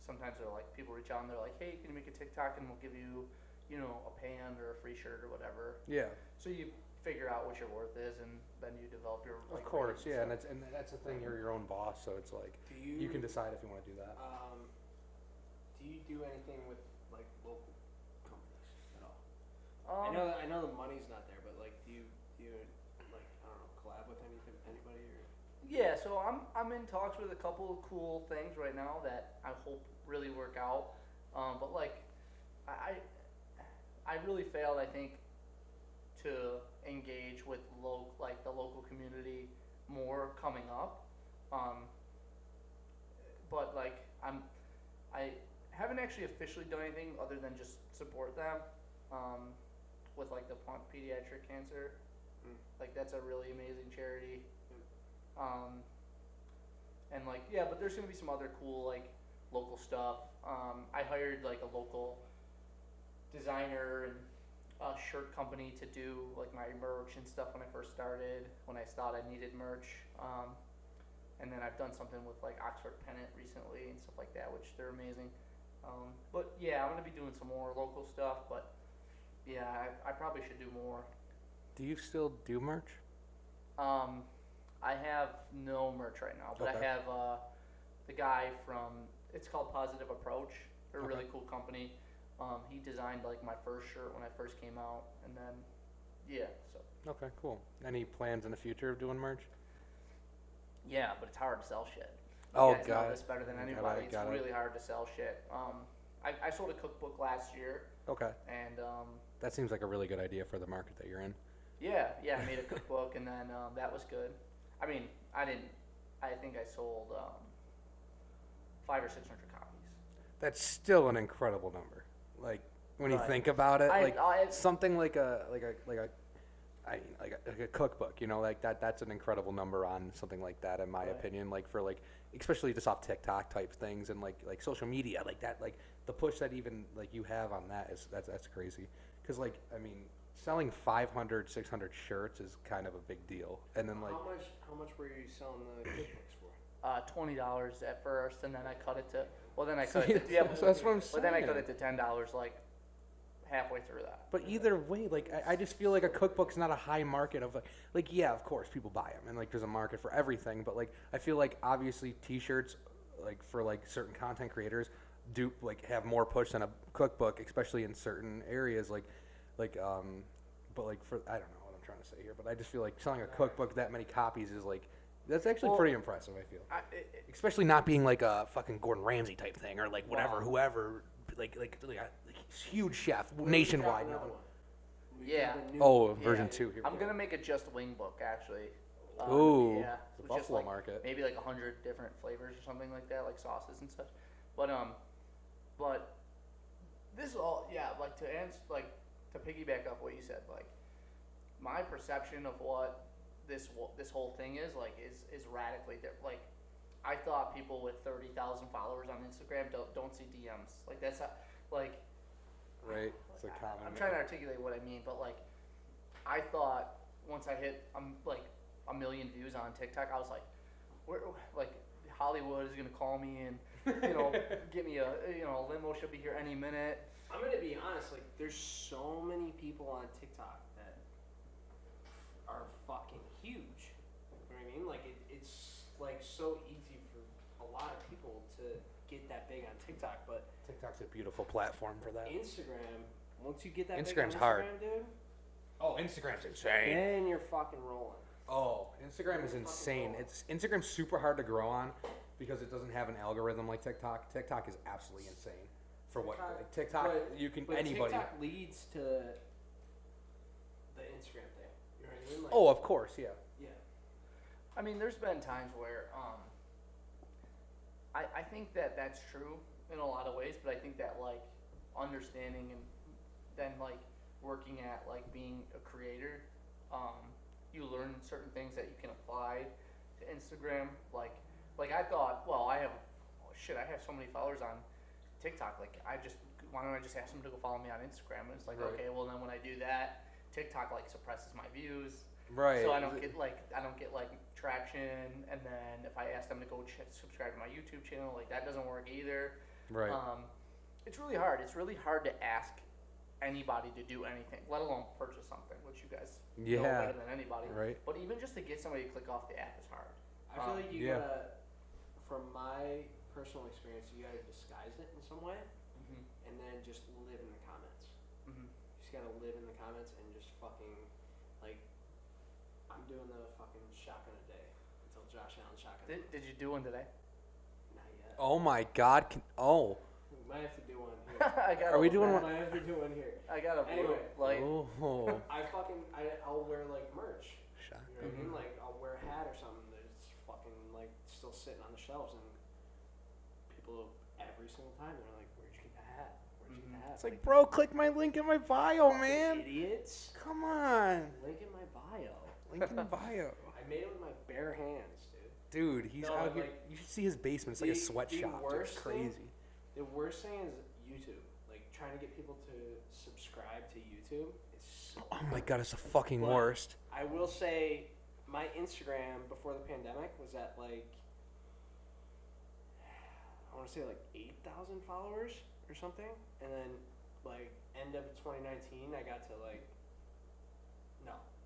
sometimes they're like people reach out and they're like, hey, can you make a TikTok and we'll give you a pan or a free shirt or whatever. Yeah. So you figure out what your worth is, and then you develop your. Of like, course, ratings yeah, and and that's the thing. You're your own boss, so it's like Do you can decide if you want to do that. Do you do anything with like local companies at all? stuff. I know the money's not there, but like, do you like I don't know collab with anybody or? Yeah, so I'm in talks with a couple of cool things right now that I hope really work out. But like, I really failed, I think, to engage with the local community more coming up. But like I haven't actually officially done anything other than just support them with like the pediatric cancer. Mm. Like that's a really amazing charity. And like, yeah, but there's gonna be some other cool like local stuff. I hired like a local designer and a shirt company to do like my merch and stuff when I first started. When I thought I needed merch, and then I've done something with like Oxford Pennant recently and stuff like that, which they're amazing. But yeah, I'm gonna be doing some more local stuff. But yeah, I probably should do more. Do you still do merch? I have no merch right now, but Okay. I have the guy from, it's called Positive Approach. They're a really cool company. He designed like my first shirt when I first came out, and then yeah, so Okay, cool. Any plans in the future of doing merch? yeah, but it's hard to sell shit. Oh, You guys know got this it. better than Got anybody. it, It's got it. really hard to sell shit. I sold a cookbook last year, Okay. and That seems like a really good idea for the market that you're in. yeah, I made a cookbook, and then that was good. I mean, I think I sold 500 or 600 copies. That's still an incredible number. Like when you Right. think about it, like I something like a cookbook, you know, like that's an incredible number on something like that, in my Right. opinion. Like for like, especially just off TikTok type things and like social media, like that, like the push that even like you have on that is that's crazy. Because like I mean, selling 500, 600 shirts is kind of a big deal, and then like How much were you selling the cookbooks for? $20 at first, and then I cut it to so that's what I'm saying. but then I cut it to $10 like halfway through that. But either way, like I just feel like a cookbook's not a high market of like yeah, of course people buy them and like there's a market for everything. But like I feel like obviously T-shirts, like for like certain content creators, do like have more push than a cookbook, especially in certain areas. But like for I don't know what I'm trying to say here, but I just feel like selling a cookbook that many copies is like that's actually Well, pretty impressive. I feel, especially not being like a fucking Gordon Ramsay type thing or like whatever, Wow. whoever like a huge chef nationwide now. Yeah. Oh, version Yeah. 2 here. I'm gonna make a just wing book actually. Ooh, yeah, the with just, Buffalo like, market. Maybe like 100 different flavors or something like that, like sauces and such. But this is all like to answer like to piggyback off what you said, like my perception of what this whole thing is like is radically different. Like I thought people with 30,000 followers on Instagram don't see DMs. Like that's not, like Right, it's a common. I'm trying to articulate what I mean, but like I thought once I hit like 1 million views on TikTok, I was like, where like Hollywood is gonna call me and get me a limo should be here any minute. I'm gonna be honest, like there's so many people on TikTok that are fucking huge. You know what I mean? Like it's like so easy for a lot of people to get that big on TikTok, but TikTok's a beautiful platform for that. Instagram, once you get that Instagram's big on hard. Instagram, dude, Oh, Instagram's insane. then you're fucking rolling. Oh, Instagram is insane. Instagram's super hard to grow on because it doesn't have an algorithm like TikTok. TikTok is absolutely insane. For what? Like TikTok, you can But anybody. TikTok leads to the Instagram thing. You know what I mean? Like, Oh, of course, yeah. yeah. I mean, there's been times where I think that's true in a lot of ways, but I think that like understanding and then like working at like being a creator, you learn certain things that you can apply to Instagram. Like I thought, well, I have so many followers on TikTok. Like why don't I just ask them to go follow me on Instagram? And it's like, Right. okay, well then when I do that, TikTok like suppresses my views. Right. So I don't get traction, and then if I ask them to go subscribe to my YouTube channel, like that doesn't work either. Right. It's really hard. It's really hard to ask anybody to do anything, let alone purchase something, which you guys know Yeah. better than anybody. Right. But even just to get somebody to click off the app is hard. I feel like you Yeah. gotta, from my personal experience, you gotta disguise it in some way, Mm-hmm. and then just live in the comments. Mm-hmm. You just gotta live in the comments and just fucking, like, I'm doing the fucking shotgun a day until Josh Allen shotgun. Did you do one today? Not yet. Oh my God. We might have to do one here. Are we doing We one? might have to do one here. I got a Anyway. like. Oh. I'll wear like merch. Shot. You know what I mean? Like I'll wear a hat or something that's fucking like still sitting on the shelves, and people every single time they're like, "Where'd you get the hat? Where'd you get the hat?" It's like, bro, click my link in my bio, man. idiots. Come on. Link in my bio. Link in the bio. I made it with my bare hands, dude. Dude, he's No, out here. like, You should see his basement. It's like a the sweatshop. worst It's thing- crazy. The worst thing is YouTube. Like trying to get people to subscribe to YouTube is so Oh my god, it's the fucking But- worst. I will say my Instagram before the pandemic was at like I want to say like 8,000 followers or something, and then like end of 2019 I got to like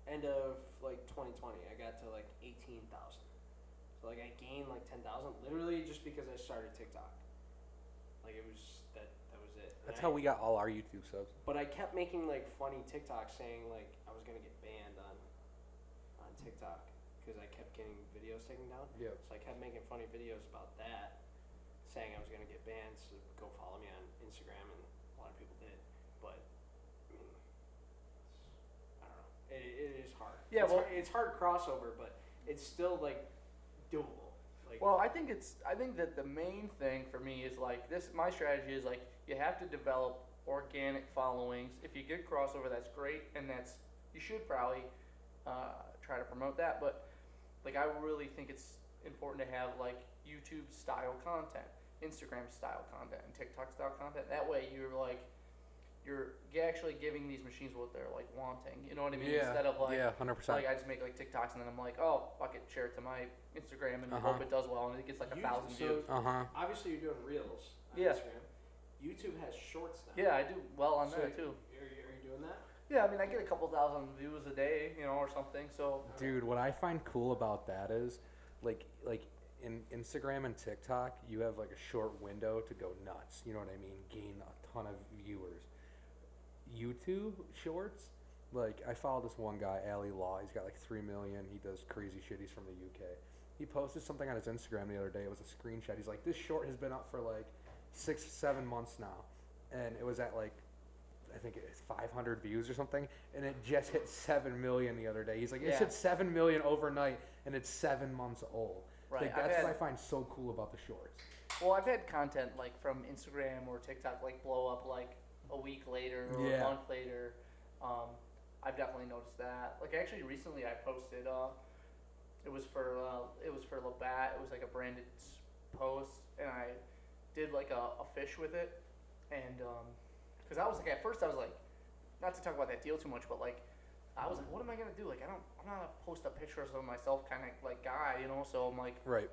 end of like 2020 I got to like 18,000. So like I gained like 10,000 literally just because I started TikTok. Like it was that was it. And That's I- how we got all our YouTube subs. But I kept making like funny TikToks saying like I was gonna get banned on TikTok because I kept getting videos taken down. Yeah. So I kept making funny videos about that, saying I was gonna get banned. So go follow me on Instagram, and a lot of people did. But I mean, I don't know. It is hard. Yeah, well- it's hard crossover, but it's still like doable. Like Well, I think that the main thing for me is like this. My strategy is like you have to develop organic followings. If you get crossover, that's great, and you should probably try to promote that. But like I really think it's important to have like YouTube style content, Instagram style content, and TikTok style content. That way you're actually giving these machines what they're like wanting. You know what I mean? Yeah. Instead of like 100%. like I just make like TikToks and then I'm like, oh, fuck it, share it to my Instagram and Uh-huh. hope it does well and it gets like 1,000 so views. obviously you're doing reels on Yeah. Instagram. YouTube has shorts now. Yeah, I do well on So that too. Are you doing that? Yeah, I mean I get a couple thousand views a day, you know, or something. So Dude, what I find cool about that is, like in Instagram and TikTok, you have like a short window to go nuts. You know what I mean? Gain a ton of viewers. YouTube Shorts, like I follow this one guy, Ali Law. He's got like 3 million. He does crazy shit. He's from the UK. He posted something on his Instagram the other day. It was a screenshot. He's like, this short has been up for like 6-7 months now, and it was at like, I think it's 500 views or something, and it just hit 7 million the other day. He's like, it's Yeah. hit 7 million overnight, and it's 7 months old. Right, Like I've that's had- what I find so cool about the shorts. well, I've had content like from Instagram or TikTok like blow up like a week later or Yeah. a month later. I've definitely noticed that. Like actually recently I posted it was for Labatt. It was like a branded post, and I did like a fish with it, and because I was like at first I was like, not to talk about that deal too much, but like I was like, what am I gonna do? Like I'm not a post up pictures of myself kind of like guy, you know. So I'm like, Right.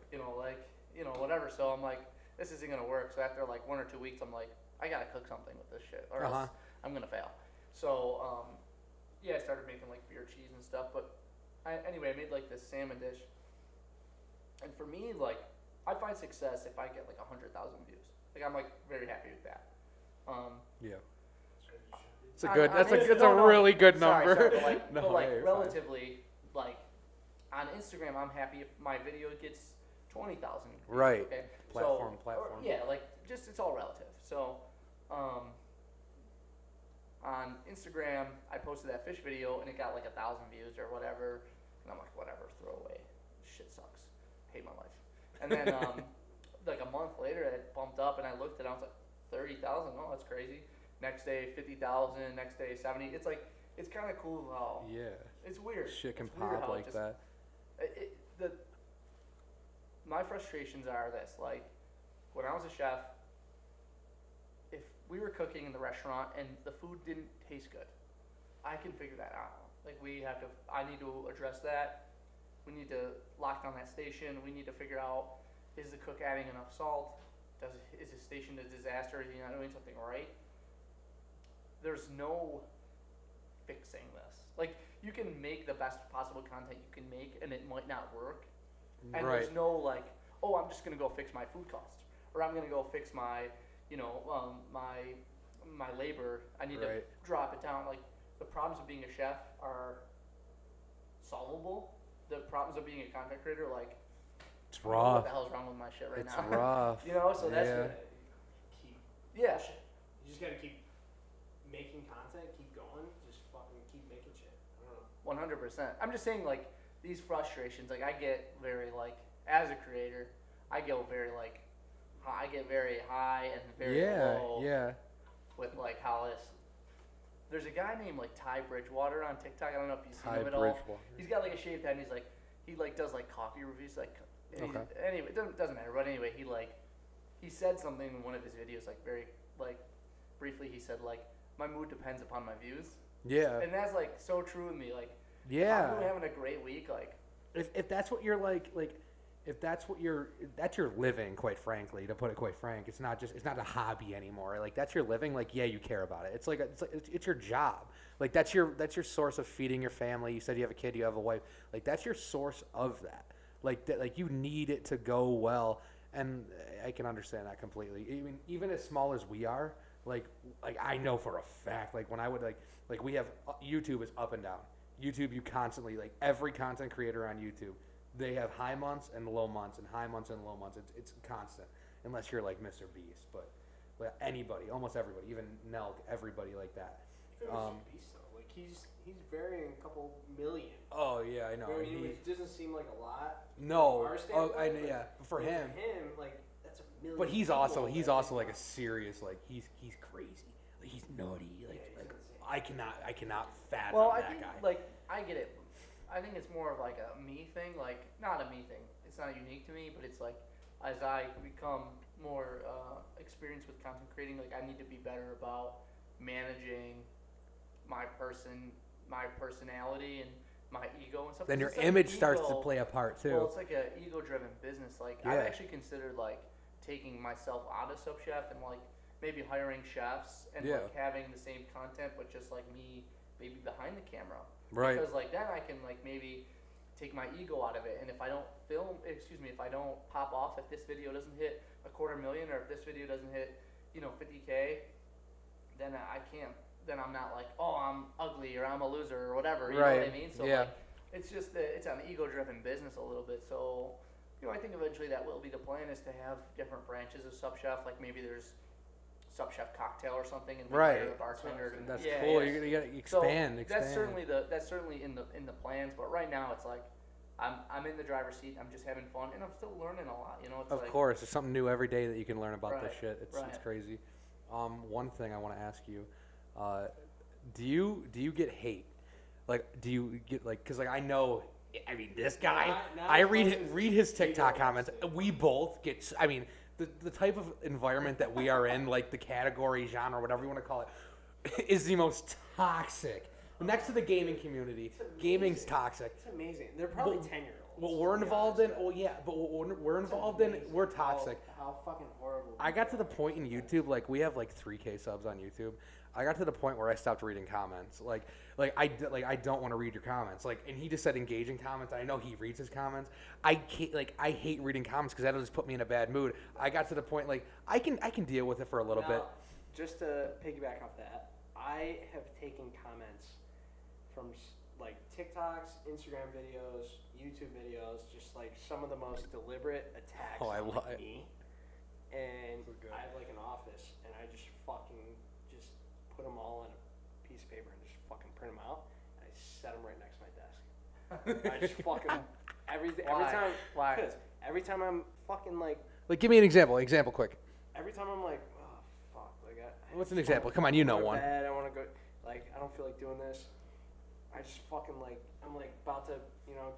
whatever. So I'm like, this isn't gonna work. So after like 1 or 2 weeks, I'm like, I gotta cook something with this shit, or Uh-huh. else I'm gonna fail. So yeah, I started making like beer cheese and stuff. But anyway, I made like this salmon dish, and for me, like, I find success if I get like 100,000 views. Like I'm like very happy with that. Yeah. It's a On- good. on That's a. Insta- It's no, a no, really good sorry, number. but like, No, but like hey, you're fine. relatively, like on Instagram, I'm happy if my video gets 20,000. Right. Okay. Platform, So, platform. or- yeah, like just it's all relative. So, on Instagram, I posted that fish video and it got like 1,000 views or whatever, and I'm like, whatever, throw away. Shit sucks. Hate my life. And then like a month later, it bumped up and I looked at it. I was like, 30,000. Oh, that's crazy. Next day, 50,000. Next day, 70. It's like it's kind of cool how Yeah. it's weird. Shit can It's weird pop how it like just- that. My frustrations are this: like when I was a chef, if we were cooking in the restaurant and the food didn't taste good, I can figure that out. Like I need to address that. We need to lock down that station. We need to figure out, is the cook adding enough salt? Is his station a disaster? Is he not doing something right? There's no fixing this. Like, you can make the best possible content you can make, and it might not work. And Right. there's no like, oh, I'm just gonna go fix my food costs, or I'm gonna go fix my, my labor. I need Right. to drop it down. Like, the problems of being a chef are solvable. The problems of being a content creator, like, It's I don't know what rough. the hell's wrong with my shit right It's now? rough. You know, so that's Yeah. what, Keep yeah. pushing. You just gotta keep making content, keep going, just fucking keep making shit. I don't know. 100%. I'm just saying, like, these frustrations, like, I get very, like, as a creator, I get very high and very Yeah. low Yeah. with, like, how this. There's a guy named, like, Ty Bridgewater on TikTok. I don't know if you've seen High him at all. Bridgewater. He's got, like, a shaved head, and he, like, does, like, coffee reviews, like, Anyway, it doesn't matter. But anyway, he said something in one of his videos, like very like briefly. He said like my mood depends upon my views. Yeah. And that's like so true with me. Like Yeah. if I'm having a great week, like If that's what you're like if that's your living, quite frankly, to put it quite frank, it's not a hobby anymore. Like that's your living. Like yeah, you care about it. It's your job. Like that's your source of feeding your family. You said you have a kid, you have a wife. Like that's your source of that. Like you need it to go well, and I can understand that completely. Even as small as we are, like I know for a fact, like when I would like we have YouTube is up and down. YouTube, you constantly like every content creator on YouTube. They have high months and low months and high months and low months. It's constant, unless you're like Mr. Beast. But anybody, almost everybody, even Nelk, everybody like that. Mr. Beast though, like he's varying a couple million. Oh yeah, I know. I mean, it doesn't seem like a lot. No, from our standpoint, I know, but yeah. For him, like that's a million. but he's people also that- like a serious like he's crazy. Like he's nutty. Like insane. I cannot fathom well, I that think guy. like I get it. I think it's more of like a me thing, like not a me thing. It's not unique to me, but it's like as I become more experienced with content creating, like I need to be better about managing my personality and my ego and stuff. Then 'Cause your it's like image starts to ego- play a part too. Well, it's like an ego-driven business. Like I've Yeah. actually considered like taking myself out of SupChef and like maybe hiring chefs and Yeah. like having the same content, but just like me maybe behind the camera. Right. Because like then I can like maybe take my ego out of it, and if I don't if I don't pop off, if this video doesn't hit 250,000, or if this video doesn't hit 50K, then I can't. Then I'm not like, oh, I'm ugly or I'm a loser or whatever. You know what I Right. mean? So Yeah. like, it's just that it's an ego-driven business a little bit. So I think eventually that will be the plan, is to have different branches of SupChef. Like maybe there's SupChef cocktail or something, and we Right. hire a bartender. That's yeah, cool. yeah. You gotta So expand. that's certainly in the plans. But right now it's like I'm in the driver's seat. I'm just having fun, and I'm still learning a lot. It's Of like, course, there's something new every day that you can learn about this Right, shit. It's right. crazy. One thing I want to ask you, do you get hate? Like, do you get like? Because like I know, I mean, this guy. Not I as much as read his ego TikTok wants comments. to. We both get. I mean, the type of environment that we are in, like the category, genre, whatever you want to call it, is the most toxic. Next to the gaming community, gaming's toxic. It's amazing. They're probably But 10-year-olds. What we're involved in, oh yeah, but what we're involved in, we're toxic. How fucking horrible. I got to the point in YouTube, like we have like 3K subs on YouTube. I got to the point where I stopped reading comments. Like I don't want to read your comments. Like, and he just said engaging comments. I know he reads his comments. I hate reading comments because that'll just put me in a bad mood. I got to the point like I can deal with it for a little bit. Just to piggyback off that, I have taken comments from like TikToks, Instagram videos, YouTube videos, just like some of the most deliberate attacks Oh, I on love like, it. me. And So good. I have like an office, and I just fucking just put them all in a piece of paper and just fucking print them out, and I set them right next to my desk. I just fucking every Why? time. Why? Because every time I'm fucking like, Like, give me an example. Example, quick. every time I'm like, oh fuck, like What's an just example? wanna Come on, you know go to one. bed, I want to go. Like, I don't feel like doing this. I just fucking like, I'm like about to,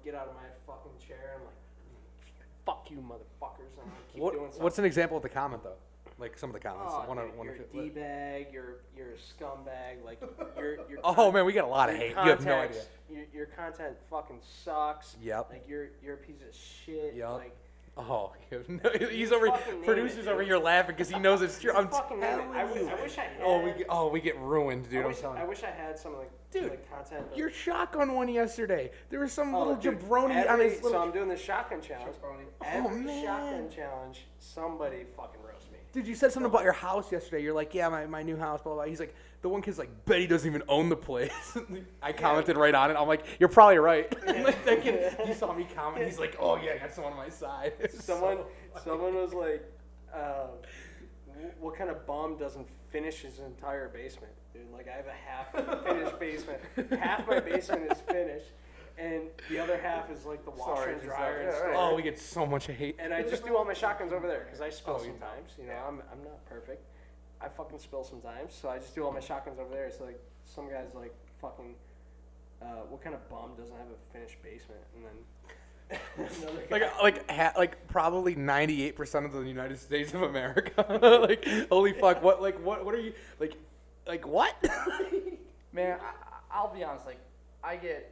get out of my fucking chair. I'm like, fuck you, motherfuckers. I'm gonna keep doing something. What's an example of the comment though? Like some of the comments. Oh, Wanna- dude, wanna you're feel- a d-bag. You're a scumbag. Like, you're Oh man, we got a lot of hate. You have no idea. Your content fucking sucks. Yep. Like, you're a piece of shit. Yep. Like, Oh, he's over. fucking name Producers it, over dude. here laughing because he knows it's true. I'm fucking name it. telling you. I wish I had. We get ruined, dude. I'm telling I you. wish I had some like Dude, content. but- Your shotgun one yesterday. There was some Oh, little dude, jabroni on his so little. I'm doing the shotgun challenge. Every man. shotgun challenge, somebody fucking roast me. Dude, you said something about your house yesterday. You're like, yeah, my new house, blah, blah, blah. He's like, the one kid's like, Betty doesn't even own the place. I commented right on it. I'm like, you're probably right. Like, that kid, he saw me comment. He's like, oh, yeah, I got someone on my side. Someone was like, what kind of bum doesn't finish his entire basement? Dude, like I have a half finished basement. Half my basement is finished, and the other half is like the washer Sorry, and just dryer. like- and yeah, stuff. right. Oh, we get so much hate. And I just do all my shotguns over there because I spill Oh, you sometimes. I'm not perfect. I fucking spill sometimes, so I just do all my shotguns over there. So like some guys like fucking, what kind of bum doesn't have a finished basement? And then Another guy. like probably 98% of the United States of America. Like, holy fuck, what are you like what? Man, I'll be honest. Like, I get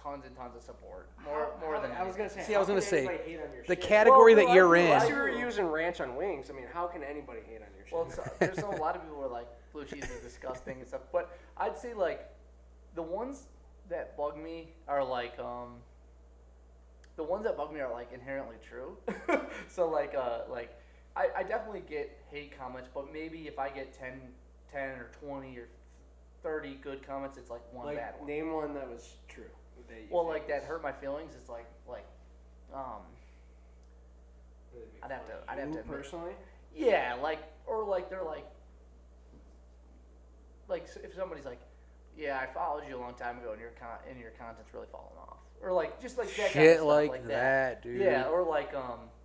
tons and tons of support. More than I was gonna say. See, I was how gonna can say, anybody hate on your The shit? category Well, that you're in. Unless you were using ranch on wings, I mean, how can anybody hate on your shit? Well, there's a lot of people who are like, blue cheese is disgusting and stuff. But I'd say like the ones that bug me are like inherently true. So like I definitely get hate comments, but maybe if I get 10 or 20 or 30 good comments, it's like one like, bad one. name one that was true. That you Well, think like that is- hurt my feelings. It's like I'd have to You admit. personally. Yeah, like they're like if somebody's like, yeah, I followed you a long time ago and your content's really falling off, or like just like that kind of Shit stuff like that, dude. Yeah, or like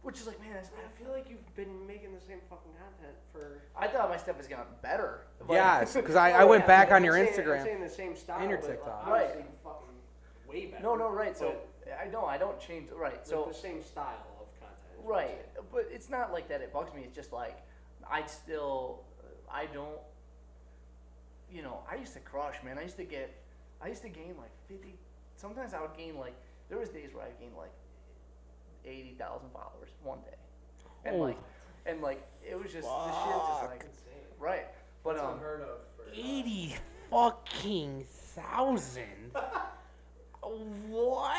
which is like, man, I feel like you've been making the same fucking content for. I thought my stuff has gotten better. But, Yes, because I went back on your I'm Instagram. saying the same style. and your but, TikTok. obviously fucking way better. no, right. So but, I don't change. Right. like, So the same style of content. is what I'm right, saying. but it's not like that. It bugs me. It's just like I don't. You know, I used to crush, man. I used to gain like 50. Sometimes I would gain like, there was days where I gained like 80,000 followers one day, and Holy like it was just the shit, just like right. But It's unheard of. For, 80 fucking thousand. What?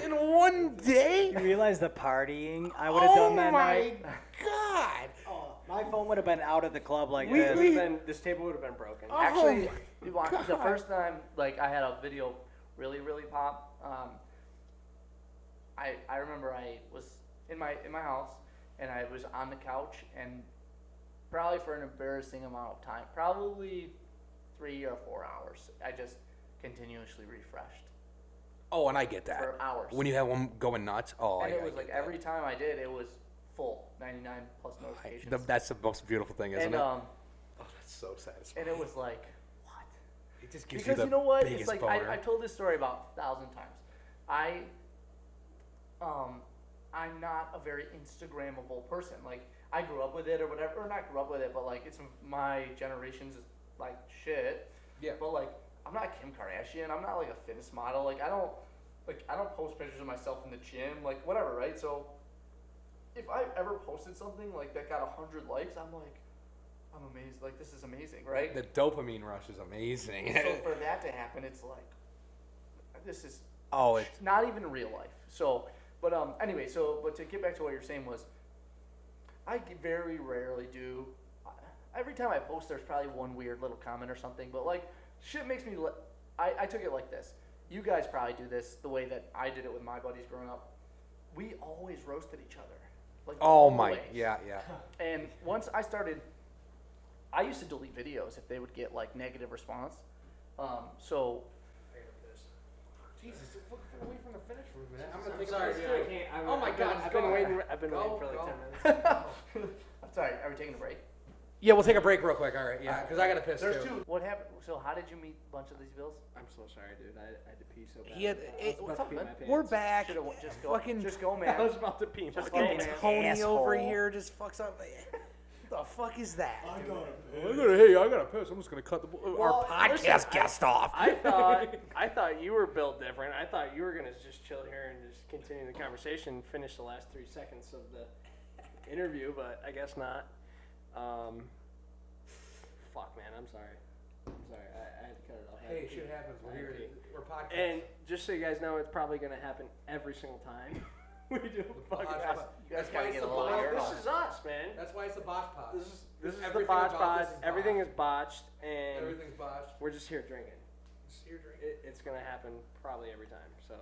In one day? You realize the partying I would have done that Oh my night? god. Oh, my phone would have been out at the club like This this. would've been- this table would have been broken. Oh Actually, my the God. first time like I had a video really pop. I remember I was in my house and I was on the couch, and probably for an embarrassing amount of time, probably 3 or 4 hours, I just continuously refreshed Oh, and I get that. for hours. When you have one going nuts, oh, and I it was get like that. every time I did, it was full 99 plus notifications. That's the most beautiful thing, isn't and it? Oh, that's so satisfying. and it was like, what? It just gives Because you you the know what? biggest It's like boner. I've told this story about 1,000 times. I'm not a very Instagrammable person. Like, I grew up with it or whatever, or not grew up with it, but like it's my generation's like shit. Yeah. But like, I'm not Kim Kardashian. I'm not like a fitness model. Like I don't post pictures of myself in the gym. Like whatever, right? So if I ever posted something like that got 100 likes, I'm like, I'm amazed. Like this is amazing, right? The dopamine rush is amazing. So for that to happen, it's like, this is Oh, it's not even real life. So, but anyway, but to get back to what you're saying was, I very rarely do. Every time I post, there's probably one weird little comment or something. But like, shit makes me. I took it like this. You guys probably do this the way that I did it with my buddies growing up. We always roasted each other. Like oh my, always. yeah. And once I started, I used to delete videos if they would get like negative response. So Jesus, wait from the finish for a minute. I'm gonna I'm take sorry, a dude. piss I too. can't. Oh my God, I've go been waiting. ahead. I've been Go, waiting for like go. 10 minutes. I'm sorry. Are we taking a break? Yeah, we'll take a break real quick. All right, yeah, because I gotta piss There's too. two. What happened? So how did you meet a bunch of these bills? I'm so sorry, dude. I had to pee so bad. He had- I was it- about what's to up, pee man? my pants. We're back. Should've just go. Fucking- Just go, I man. was about to pee my Just go, pants. man. Tony Asshole. over here just fucks up. What the fuck is that? I dude? gotta I gotta piss. I'm just gonna cut Well, our podcast listen, guest off. I thought you were built different. I thought you were gonna just chill here and just continue the conversation, finish the last 3 seconds of the interview, but I guess not. Fuck, man. I'm sorry. I had to cut it off. I had to pee. happens. I had to pee. We're podcasting. And just so you guys know, it's probably gonna happen every single time we do a podcast. You guys gotta get a little Well, weird. this is us, man. That's why it's a Botch pod. This is the Everything botch about pod. this is Everything botched. is botched, and Everything's botched. we're just here drinking. You're drinking. It's gonna happen probably every time. So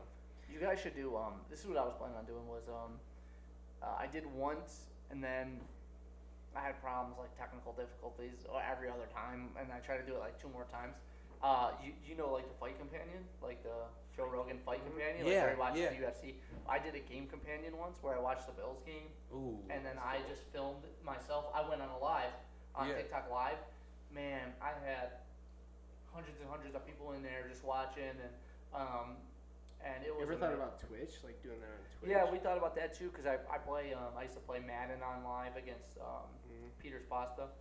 You guys should do. This is what I was planning on doing. Was I did once, and then I had problems like technical difficulties every other time, and I tried to do it like 2 more times. You know, like the Fight Companion, like the Joe Rogan Fight Companion, like Yeah, where he watches yeah. the UFC. I did a Game Companion once where I watched the Bills game, Ooh. and then I just filmed myself. I went on a live on Yeah. TikTok Live. Man, I had hundreds and hundreds of people in there just watching, and it was. You ever thought amazing. about Twitch, like doing that on Twitch? Yeah, we thought about that too, because I play, I used to play Madden on live against Peter's Pasta.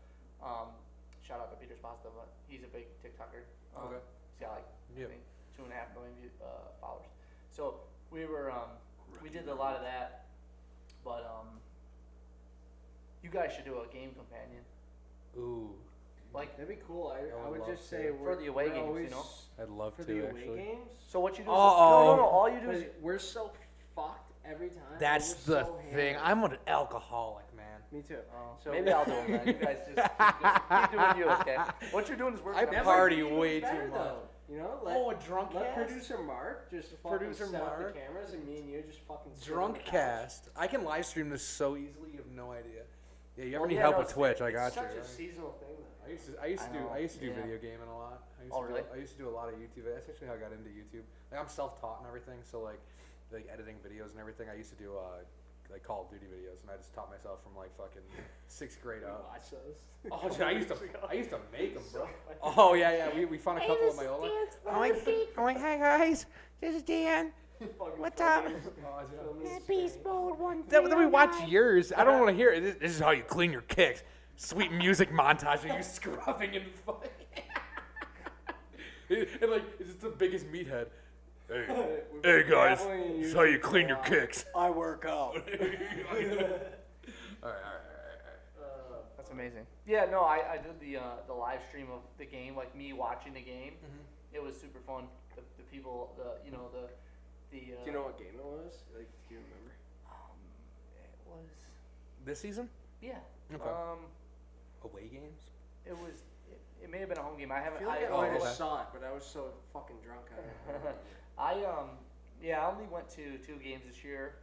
Shout out to Peter's Pasta, but he's a big TikToker. Okay. He's got like, Yep. I think 2.5 million followers. So we were, we did a lot of that, but you guys should do a game companion. Ooh, Like, That'd be cool. I would love just to. say For the away we're games, always, you know? I'd love For to the away actually. games, so what you do is, Uh-oh. no, all you do is, because we're so fucked every time. That's We're the so thing. hammered. I'm an alcoholic, man. Me too. So maybe I'll do it, man. You guys just keep doing you, okay? What you're doing is working. I out. That party might be way even too better, much. though. You know, let, Oh, a drunk let cast? producer Mark just fucking Producer set up Mark. the cameras, and me and you just fucking sit on Drunk the couch. cast. I can live stream this so easily. You have no idea. Yeah, you ever Well, need yeah, help no, with Twitch? I got It's you. such a right? seasonal thing, though. I used to do Yeah. video gaming a lot. Oh, really? I used to do a lot of YouTube. That's actually how I got into YouTube. Like I'm self-taught and everything, so like editing videos and everything. I used to do like Call of Duty videos, and I just taught myself from like fucking 6th grade We up. watch those. Oh, dude, I used to make them, bro. Oh yeah. We found a couple of my old ones. I'm like, hi guys, this is Dan. Fucking What's up? filming- Oh, is it- filming That screen. beast mode one. Then we watch yours. I don't want to hear it. This is how you clean your kicks. Sweet music montage of you scrubbing and fucking. And like, it's the biggest meathead. Hey, We've hey been guys, dabbling in this is how you YouTube clean for a your while. kicks. I work out. All right. That's amazing. Yeah, no, I did the live stream of the game, like me watching the game. It was super fun. The people, the Do you know what game it was? Like, do you remember? It was, This season? yeah. Okay. Um, Away games? it was. It may have been a home game. I I haven't. feel like I oh, might have okay. saw it, but I was so fucking drunk. I don't remember. I only went to 2 games this year.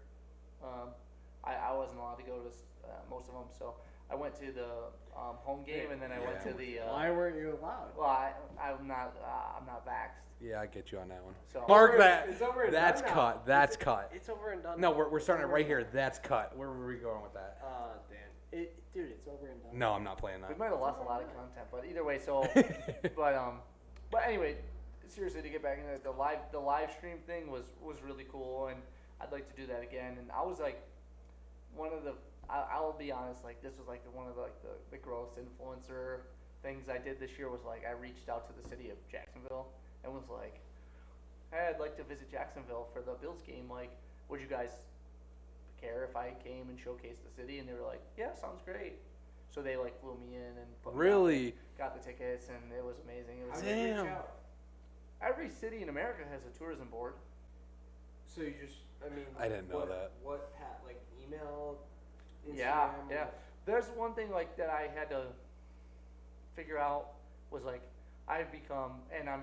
I wasn't allowed to go to most of them, so I went to the home game, and then I went to the. Why weren't you allowed? Well, I'm not vaxxed. Yeah, I get you on that one. So Mark over- that. it's over and That's done now. cut. That's cut. It's over and done. No, now. we're starting it It's right over here. and That's cut. Where were we going with that? done. Dan. Dude, it's over and done. No, I'm not playing we that. might have lost a lot of content, but either way, so but anyway, seriously, to get back into it, the live stream thing was really cool, and I'd like to do that again. And I was like, one of the I'll be honest, like this was like one of the gross influencer things I did this year was like I reached out to the city of Jacksonville and was like, hey, I'd like to visit Jacksonville for the Bills game. Like, would you guys care if I came and showcased the city? And they were like, yeah, sounds great. So they like flew me in and put me out, Really? got the tickets, and it was amazing. It was How did you reach Damn. out? every city in America has a tourism board. So you just, I mean, I didn't know what, that. What, like email, Instagram? Yeah, or yeah. There's one thing like that I had to figure out was like I've become, and I'm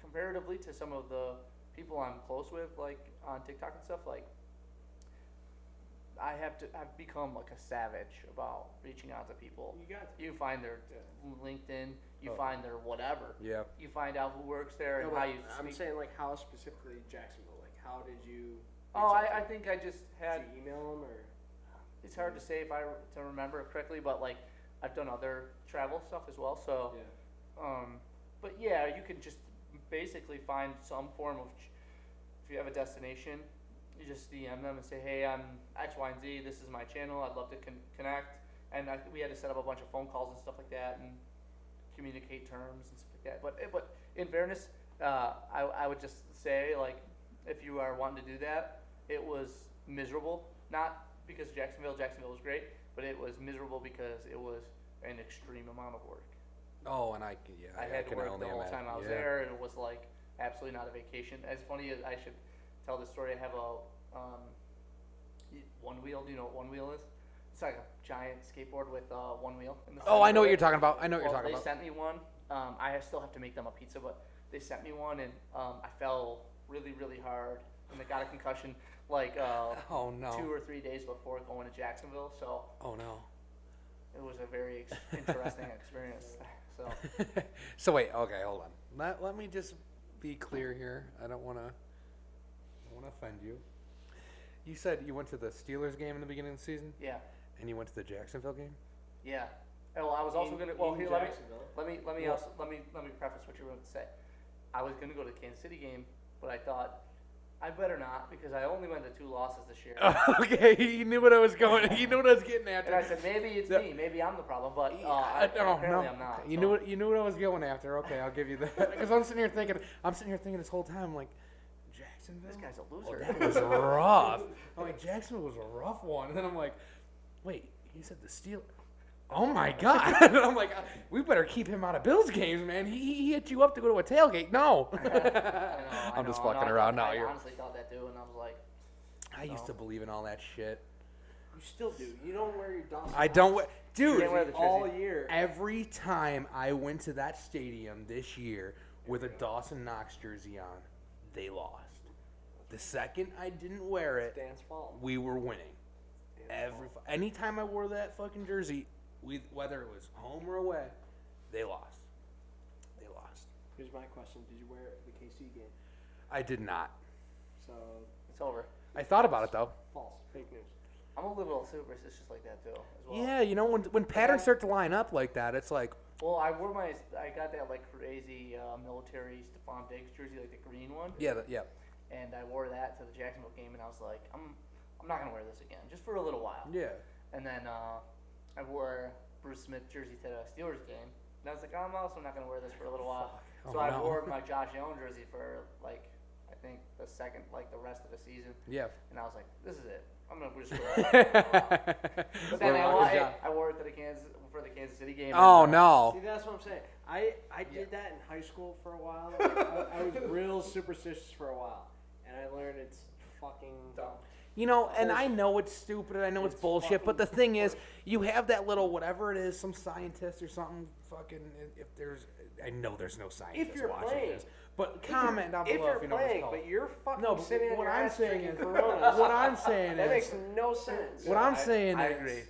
comparatively to some of the people I'm close with, like on TikTok and stuff, like I've become like a savage about reaching out to people. You got You find their LinkedIn, you Oh. find their whatever. Yeah. You find out who works there No, and but how you I'm speak. saying like how specifically Jacksonville. Like how did you? Oh, reach out I to think I just had. them? Did you email them or? It's hard to say if I to remember correctly, but like I've done other travel stuff as well. So, Yeah. but yeah, you can just basically find some form of. If you have a destination, you just DM them and say, "Hey, I'm X, Y, and Z. This is my channel. I'd love to connect." And we had to set up a bunch of phone calls and stuff like that, and communicate terms and stuff like that. But in fairness, I would just say like, if you are wanting to do that, it was miserable. Not because Jacksonville was great, but it was miserable because it was an extreme amount of work. Oh, and I had to can work only the whole imagine. time I was Yeah. there, and it was like absolutely not a vacation. As funny as I should tell this story, I have a one wheel. Do you know what one wheel is? It's like a giant skateboard with one wheel. In the Oh, center I know of what it. you're talking about. I know what you're Well, talking they about. sent me one. I still have to make them a pizza, but they sent me one, and I fell really, really hard, and I got a concussion like Oh no. 2 or 3 days before going to Jacksonville. So Oh no. it was a very interesting experience. So So wait, okay, hold on. Let me just be clear here. I don't want to offend you. You said you went to the Steelers game in the beginning of the season, yeah, and you went to the Jacksonville game. yeah. And, well, I was also In- gonna. Well, in here Jacksonville? let me preface what you were going to say. I was gonna go to the Kansas City game, but I thought I better not because I only went to 2 losses this year. Okay, you knew what I was going. You knew what I was getting And after. I said maybe it's me, maybe I'm the problem, but No, apparently no. I'm not. You so. knew what you knew what I was going after. Okay, I'll give you that. Because I'm sitting here thinking this whole time like, Jacksonville. This guy's a Oh, loser. that was rough. I'm like, Jacksonville was a rough one. And then I'm like, wait, he said the Steelers. Oh my God. And I'm like, we better keep him out of Bills games, man. He hit you up to go to a tailgate. No. I I'm just know, fucking I around. thought- No, I you're. honestly thought that too, and I was like, I used to believe in all that shit. You still do. You don't wear your Dawson. I don't. Dude, can't wear the all jersey. year. every time I went to that stadium this year with a Dawson Knox jersey on, they lost. The second I didn't wear it, Dan's fault. we were winning. Anytime I wore that fucking jersey, whether it was home or away, they lost. They lost. Here's my question: did you wear it for the KC game? I did not. So it's over. I thought about it though. false, fake news. I'm a little superstitious like that too, as well. Yeah, you know when patterns start to line up like that, it's like, Well, I got that like crazy military Stephon Diggs jersey, like the green one. yeah, And I wore that to the Jacksonville game, and I was like, I'm not gonna wear this again, just for a little while. yeah. And then I wore Bruce Smith jersey to the Steelers game, and I was like, I'm also not gonna wear this for a little while. Oh, So I no. wore my Josh Allen jersey for like I think the rest of the season, Yeah. and I was like, this is it. I'm gonna just wear it. But then I wore it to for the Kansas City game. Oh and, no. See, that's what I'm saying. I did that in high school for a while. Like, I was real superstitious for a while, and I learned it's fucking dumb. You know, and I know it's stupid, and I know it's bullshit, but the thing is, you have that little whatever it is, some scientist or something. Fucking, if there's, I know there's no scientist you're watching playing. this, but comment down If below you're if you know what it's playing, called. but you're fucking No, but sitting on what your I'm ass saying drinking is- Coronas. what I'm saying that is, makes no sense. what I'm saying I is, agree.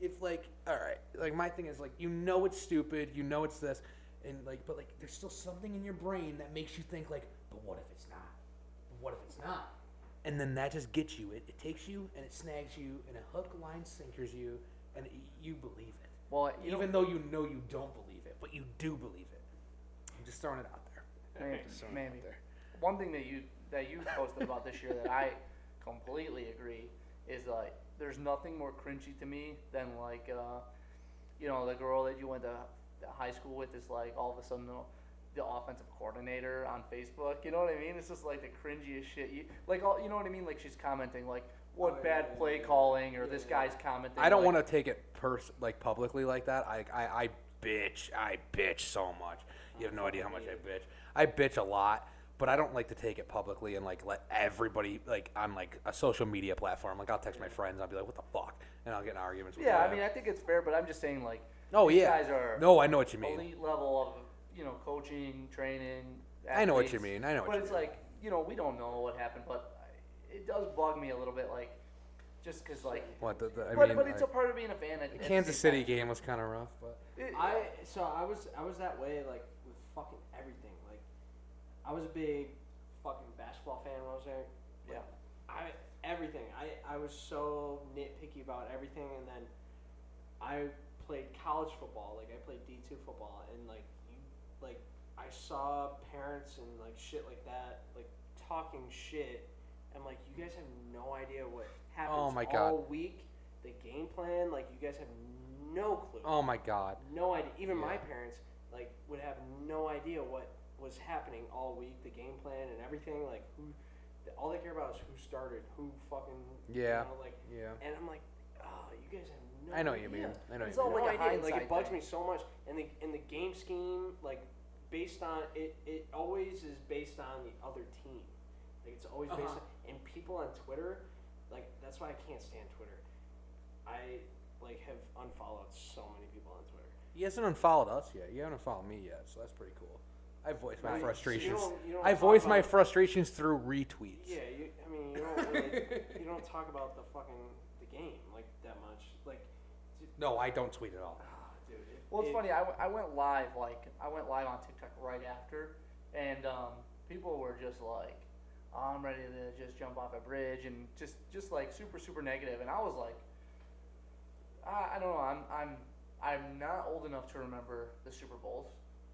if like, all right, like my thing is like, you know it's stupid, you know it's this, and like, but like, there's still something in your brain that makes you think like, but what if it's not? What if it's not? And then that just gets you. It takes you and it snags you, and it hook, line, sinkers you, and you believe it. Well, Even though you know you don't believe it, but you do believe it. I'm just throwing it out there. maybe. One thing that you posted about this year that I completely agree is like there's nothing more cringy to me than like the girl that you went to high school with is like all of a sudden the offensive coordinator on Facebook. You know what I mean? It's just like the cringiest shit. You know what I mean? Like she's commenting like what bad play calling or this guy's commenting. I don't like, want to take it publicly like that. I bitch so much. You have no idea how much I bitch. I bitch a lot, but I don't like to take it publicly and like let everybody like on like a social media platform. Like I'll text my friends. I'll be like, what the fuck, and I'll get in arguments with Yeah, them. I mean I think it's fair, but I'm just saying like Oh these yeah. guys are No, I know what you mean. elite level of coaching, training. I know what you athletes. mean. I know what But you it's mean. like we don't know what happened, but it does bug me a little bit, like just because like. What I But mean, it's a part of being a fan. At the the Kansas same City time. game was kind of rough, but I was that way like with fucking everything. Like I was a big fucking basketball fan when I was there. Yeah. Everything. I was so nitpicky about everything, and then I played college football. Like I played D2 football, and I saw parents and like shit like that, like talking shit. I'm like, you guys have no idea what happens Oh my God. all week. The game plan, like you guys have no clue. oh my god. No idea. Even my Yeah. parents like would have no idea what was happening all week, the game plan and everything. Like all they care about is who started, who fucking. Yeah. And I'm like, oh, you guys have no. I know what you idea. mean. I know what It's you all mean. No like a idea. Like it hindsight bugs thing. me so much, and the game scheme, like based on it always is based on the other team. Like it's always based on, and people on Twitter, like that's why I can't stand Twitter. I have unfollowed so many people on Twitter. He hasn't unfollowed us yet. You haven't unfollowed me yet, so that's pretty cool. I voiced my Right. frustrations. You don't I talk voiced my about- frustrations through retweets. Yeah, you don't really, you don't talk about the game like that much. Like, No, I don't tweet at all. dude. Well, it's funny. I went live on TikTok right after, and people were just like, oh, "I'm ready to just jump off a bridge," and just like super negative. And I was like, I don't know. I'm not old enough to remember the Super Bowls.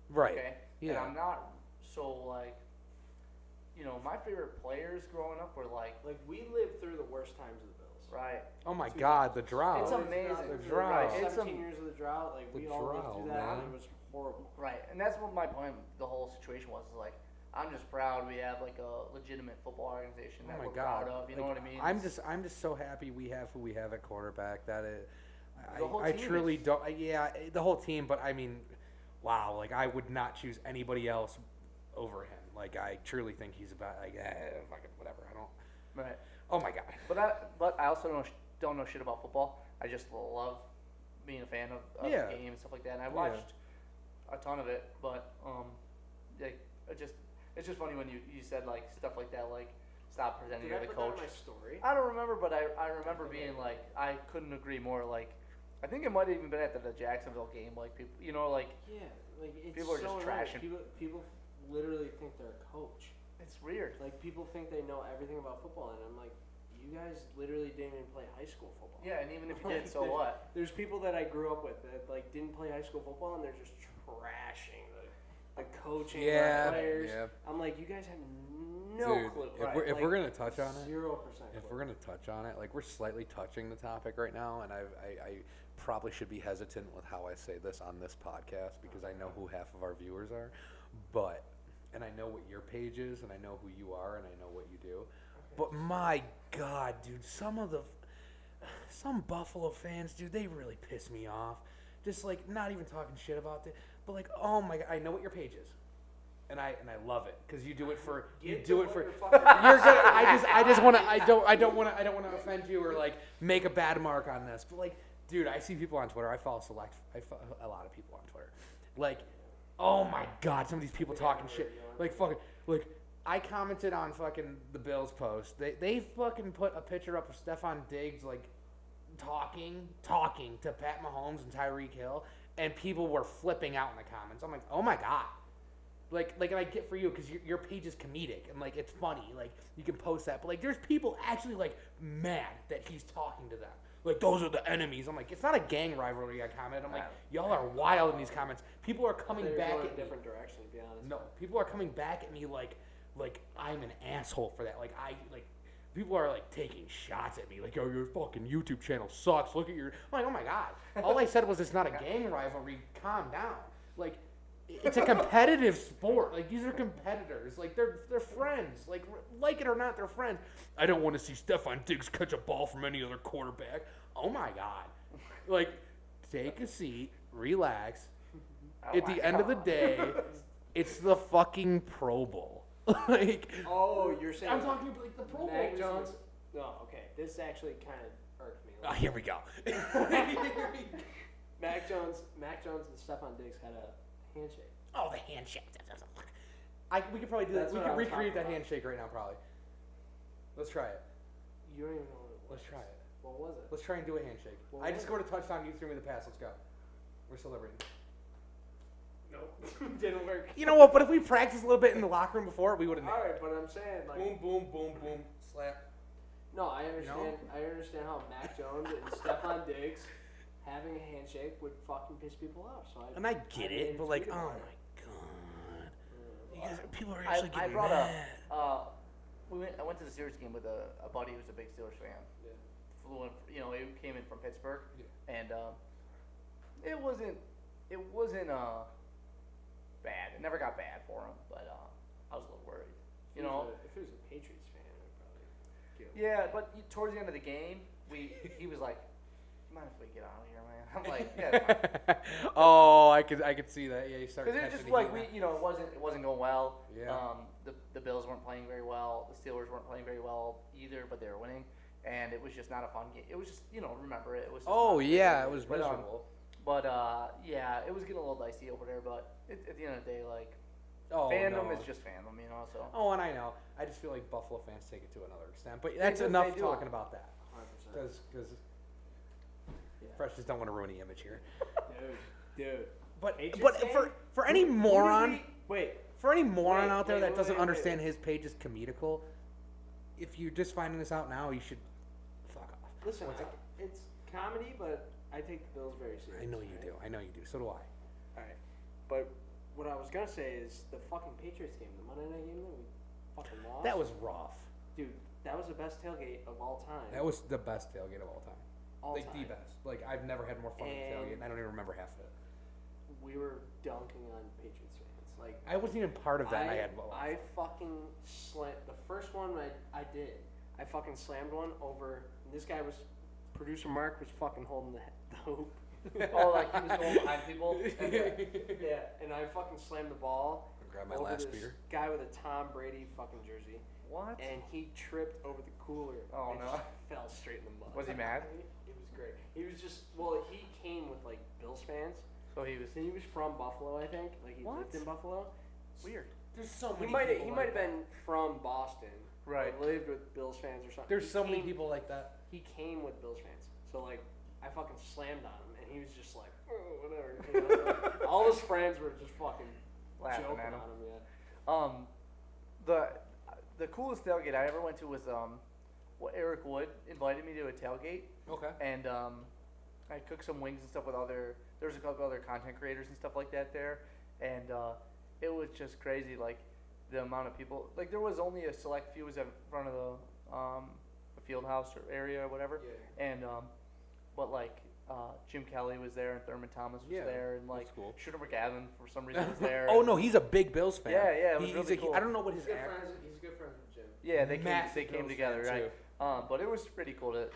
Right. Okay. Yeah. And I'm not so like my favorite players growing up were like we lived through the worst times of the Bills. right. Oh my God, the drought. It's amazing. The Right, drought. It's 17 years of the drought. Like The we all lived through drought, that. man. And it was horrible. Right, and that's what my point. The whole situation was like, I'm just proud we have like a legitimate football organization that Oh my we're God. proud of. You know Like, what I mean? I'm just so happy we have who we have at quarterback. That is, The whole I team truly is- don't. Yeah, the whole team. But I mean, wow. Like I would not choose anybody else over him. Like I truly think he's about like fucking whatever. I don't. right, Oh my God. but I also don't know shit about football. I just love being a fan of Yeah. the game and stuff like that. And I Yeah. watched a ton of it, but like it's just funny when you said like stuff like that, like stop pretending Did I you're the put that coach. in my story? I don't remember, but I remember being like, I couldn't agree more. Like, I think it might have even been at the Jacksonville game. Like people, like Yeah, like it's People are so just annoying. trashing. People literally think they're a coach. it's weird. Like people think they know everything about football, and I'm like, you guys literally didn't even play high school football. Yeah, and even if you Like, did, so what? There's people that I grew up with that like didn't play high school football, and they're just trashing the coaching, Yeah, the players. yeah. I'm like, you guys have no Dude, clue. if we're gonna touch on it, 0%. if we're gonna touch on it, like we're slightly touching the topic right now, and I probably should be hesitant with how I say this on this podcast because I know who half of our viewers are, and I know what your page is, and I know who you are, and I know what you do. But my God, dude, some Buffalo fans, dude, they really piss me off. Just like not even talking shit about it, but like, oh my God, I know what your page is, and I love it because you do it for You're good. You're good. I just want to. I don't want to offend you or like make a bad mark on this. But like, dude, I see people on Twitter. I follow a lot of people on Twitter. Like, oh my God, some of these people talking shit. Like fucking like. I commented on fucking the Bills post. They fucking put a picture up of Stephon Diggs like talking to Pat Mahomes and Tyreek Hill, and people were flipping out in the comments. I'm like, oh my God. Like and I get for you because your page is comedic and like it's funny. Like you can post that, but like there's people actually like mad that he's talking to them. Like those are the enemies. I'm like, it's not a gang rivalry. I commented. I'm like, y'all are wild in these comments. People are coming They're back going at a me. different direction, to be honest. No, people are coming back at me like I'm an asshole for that. Like people are like taking shots at me. Like, yo, your fucking YouTube channel sucks. Look at your. I'm like, oh my God. All I said was it's not a gang rivalry. Calm down. Like, it's a competitive sport. Like these are competitors. Like they're friends. Like it or not, they're friends. I don't want to see Stephon Diggs catch a ball from any other quarterback. Oh my God. Like, take a seat, relax. Oh At my the end of the God. day, it's the fucking Pro Bowl. Like, Oh, you're saying I'm talking about like the Pro Bowl. Mac is- Jones? No, okay. This actually kind of irked me. a Oh, little. here we go. Mac Jones and Stephon Diggs had a handshake. Oh, the handshake. We could probably do that. That's We what I could was recreate that talking about. handshake right now, probably. Let's try it. You don't even know what it was. Let's try it. What was it? Let's try and do a handshake. What I was just scored a touchdown. You threw me the pass. Let's go. We're celebrating. Nope. Didn't work. You know what? But if we practiced a little bit in the locker room before, we would have. All right, but I'm saying like. Boom, boom, boom, boom. Slap. No, I understand. No? I understand how Mac Jones and Stephon Diggs having a handshake would fucking piss people off. So And I get it, but like, tweeted oh about my it. God. You guys, people are I actually getting brought mad. I went to the Steelers game with a buddy who's a big Steelers fan. Yeah. Flew in, he came in from Pittsburgh, Yeah. and it wasn't bad. It never got bad for him, but I was a little worried. If he was a Patriots fan, I'd probably give him. Yeah, but towards the end of the game, he was like, "You mind if we get out of here, man?" I'm like, "Yeah." It's fine." Oh, I could see that. Yeah, you started. Because it's catching just the like heat it now. wasn't going well. Yeah. The Bills weren't playing very well. The Steelers weren't playing very well either, but they were winning, and it was just not a fun game. It was just remember it. It was. Just Oh not a yeah, good it game. was But, miserable. yeah, it was getting a little dicey over there. But at the end of the day, like Oh fandom no. is just fandom, So. Oh, and I know. I just feel like Buffalo fans take it to another extent, but They that's do- enough they do. talking about that. 100%. Because Yeah. Fresh just don't want to ruin the image here. Dude. But Patriots for game? for any moron. Wait. For any moron Wait, out there wait, that wait, doesn't wait, understand wait. his page is comedical, if you're just finding this out now, you should fuck off. Listen, it's comedy, but I take the Bills very seriously. I know you do. I know you do. So do I. Alright. But what I was going to say is the fucking Patriots game, the Monday night game that we fucking lost. That was rough. dude. That was the best tailgate of all time. That was the best tailgate of all time. all Like time. the best. Like I've never had more fun at a And- tailgate, and I don't even remember half of it. We were dunking on Patriots fans. Like I wasn't even part of that. And I had I fucking slammed the first one I did. I fucking slammed one over. This guy was producer Mark was fucking holding the hoop. Oh, like he was going behind people. Yeah, and I fucking slammed the ball grab my over last this beer. guy with a Tom Brady fucking jersey, What? and he tripped over the cooler. Oh, and no. just fell straight in the mud. Was he mad? It was great. He was just he came with like Bills fans. So he was He was from Buffalo, I think. Like he lived What? in Buffalo. weird. There's so He many. might people he like might have that. been from Boston. Right. Or lived with Bills fans or something. There's He so many came- people like that. He came with Bills fans, so like I fucking slammed on him, and he was just like, oh, whatever. You know, like, all his friends were just fucking Laughing joking at him. on him. Yeah. The coolest tailgate I ever went to was Eric Wood invited me to a tailgate, Okay. and I cooked some wings and stuff with there was a couple other content creators and stuff like that there, and it was just crazy, like the amount of people. Like there was only a select few was in front of the field house or area or whatever, and but like Jim Kelly was there and Thurman Thomas was Yeah, there, and like that's cool. Shooter McGavin for some reason was there. Oh and- no, he's a big Bills fan. Yeah, yeah, it was He's really a- cool. I don't know what his He's good act. friends. He's good friends with Jim. Yeah, they Massive came Bills together, fan, right? But it was pretty cool to.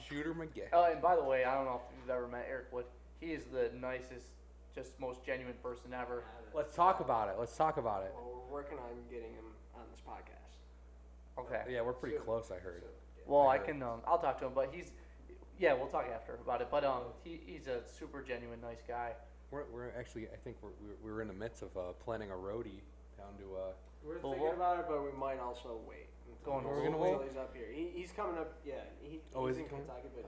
Shooter McGee. Oh, and by the way, I don't know if you've ever met Eric Wood. He is the nicest, just most genuine person ever. Let's talk about it. Let's talk about it. Well, we're working on getting him on this podcast. Okay. Yeah, we're pretty Soon. close. I heard. So, Well, I can. I'll talk to him, but yeah, we'll talk after about it. But he's a super genuine, nice guy. We're actually. I think we're in the midst of planning a roadie down to. we're Louisville? thinking about it, but we might also wait. Going to We're gonna until wait? he's up here. He's coming up. Yeah, Oh, he's is in he coming? Kentucky, but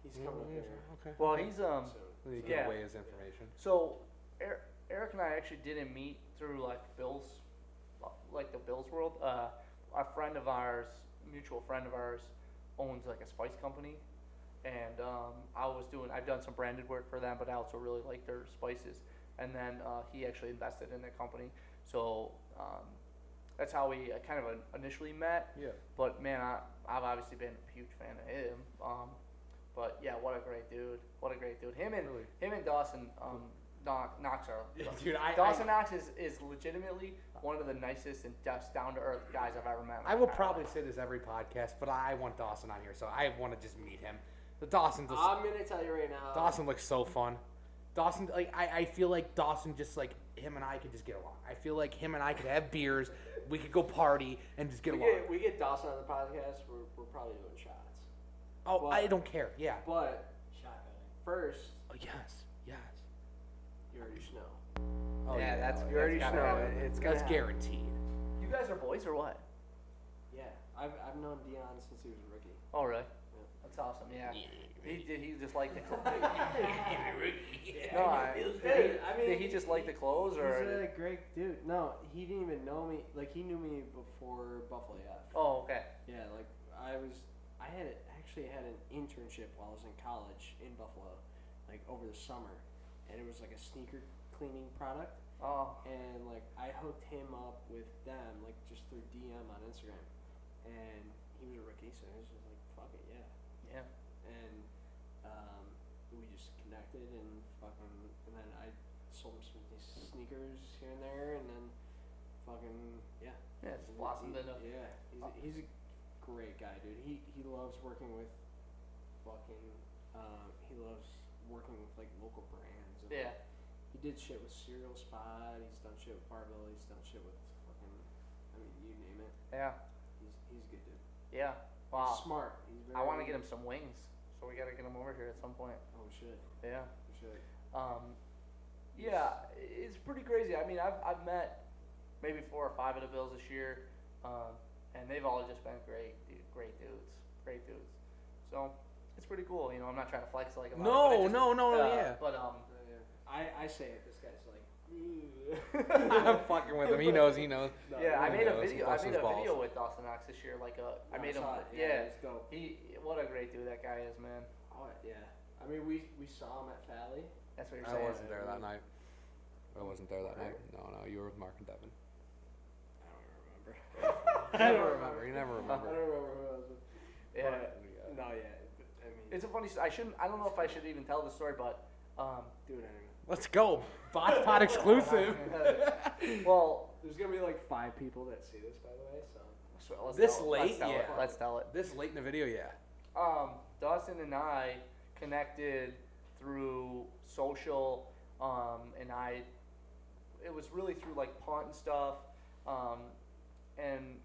he's coming up here Okay. Well, he's soon. You Yeah. give away his information. So Eric and I actually didn't meet through like Bills, like the Bills world. A friend of ours, mutual friend of ours, owns like a spice company, and I've done some branded work for them, but I also really like their spices. And then he actually invested in the company, so that's how we kind of initially met. Yeah. But man, I've obviously been a huge fan of him. But yeah, what a great dude! What a great dude! Him and Dawson, Knox are. Dude, Dawson Knox is legitimately one of the nicest and just down to earth guys I've ever met. in my I will entire probably life. say this every podcast, but I want Dawson on here, so I want to just meet him. The Dawson, I'm gonna tell you right now. Dawson looks so fun. Dawson, like I feel like Dawson, just like him and I could just get along. I feel like him and I could have beers, we could go party and just get along. We get Dawson on the podcast. We're probably doing shots. Oh, Well- I don't care. Yeah. But Shotgunning. first, Oh, yes. Yes. you already know. Oh, Yeah, that's- You already gotta know. happen. It's gonna That's happen. guaranteed. You guys are boys or what? Yeah, I've known Dion since he was a rookie. Oh really? That's awesome. Yeah. He just like the clothes? Did he just like the clothes or? He's a great dude. No, he didn't even know me. Like he knew me before Buffalo F. Oh okay. Yeah, like I actually had an internship while I was in college in Buffalo, like over the summer, and it was like a sneaker cleaning product. Oh. And like I hooked him up with them, like just through DM on Instagram, and he was a rookie, so he was just like, "Fuck it, yeah." Yeah. And we just connected and then I sold him some sneakers here and there, and then yeah. Yeah, it's blossomed into. Yeah, he's a great guy, dude. He loves working with he loves working with like local brands. And, Yeah. He did shit with Cereal Spot. He's done shit with Barbell. He's done shit with you name it. Yeah. He's a good dude. Yeah. Wow. He's smart. He's very. I want to get him some wings, so we got to get him over here at some point. Oh shit. Yeah. We should. Yeah, it's pretty crazy. I mean, I've met maybe 4 or 5 of the Bills this year, and they've all just been great dudes. So it's pretty cool. You know, I'm not trying to flex like. No, yeah. But I say it. This guy's like. I'm fucking with him. He knows. No, yeah, I He made a knows. video. Bust I made his a balls. video with Dawson Knox this year. Like I made him. saw it. Yeah, it's dope. what a great dude that guy is, man. Oh yeah. I mean, we saw him at Fally. That's what you're I saying. wasn't there that night. I wasn't there that night. No, you were with Mark and Devin. I don't remember. remember. You never I remember. don't remember who I was with. Yeah. No, yeah. I mean, It's a funny. I don't know if I should even tell the story, but do it anyway. Let's go. Botch Pod exclusive. well, There's gonna be like 5 people that see this, by the way. So let's This tell it. late? Let's tell it. Yeah. Let's tell it. This late in the video, yeah. Dawson and I connected through social, and it was really through like punt and stuff, and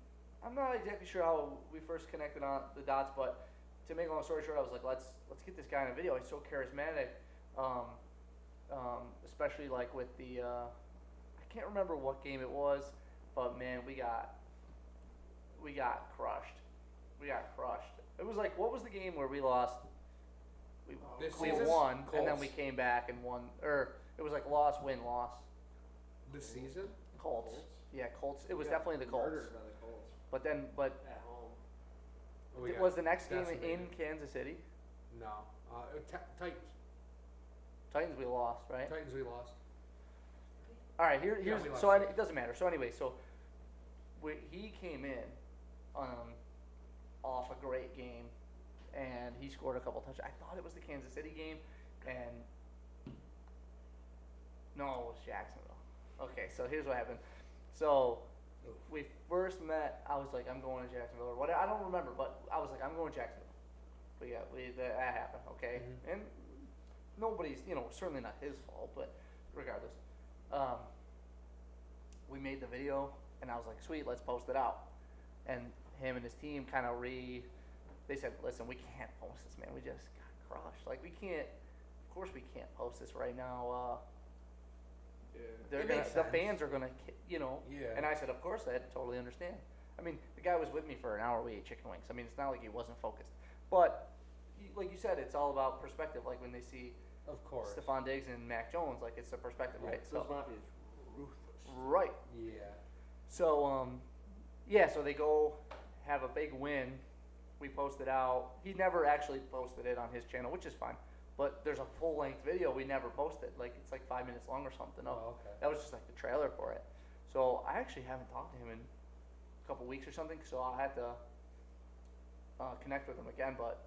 I'm not exactly sure how we first connected on the dots, but to make a long story short, I was like, let's get this guy in a video. He's so charismatic, especially like with the, I can't remember what game it was, but man, we got crushed. We got crushed. It was like, what was the game where we lost? This We season? won, and then Colts. we came back and won. Or it was like loss, win, loss. This season? Colts. Yeah, Colts. It was We got definitely the Colts. murdered by the Colts But at home. Oh, we got was the next game in decimated. Kansas City? No. Titans. Titans we lost, right? Titans we lost. All right, here's we lost so it. it doesn't matter. So anyway, he came in off a great game, and he scored a couple touchdowns. I thought it was the Kansas City game, and no, it was Jacksonville. Okay, so here's what happened. So we first met. I was like, I'm going to Jacksonville or what? I don't remember, but I was like, I'm going to Jacksonville. But yeah, that happened. Okay, and nobody's, certainly not his fault, but regardless, we made the video, and I was like, sweet, let's post it out. And him and his team kind of they said, listen, we can't post this, man. We just got crushed. Like, we can't, of course we can't post this right now. Yeah. The fans are gonna, Yeah. And I said, of course, I totally understand. I mean, the guy was with me for an hour. We ate chicken wings. I mean, it's not like he wasn't focused. But, like you said, it's all about perspective. Like when they see Of course. Stephon Diggs and Mac Jones, like it's the perspective, right? Those Mafia's ruthless. Right. Yeah. So, so they go have a big win. We post it out. He never actually posted it on his channel, which is fine. But there's a full-length video we never posted. Like, it's like 5 minutes long or something. Oh, okay. That was just like the trailer for it. So I actually haven't talked to him in a couple weeks or something, so I'll have to connect with him again. But,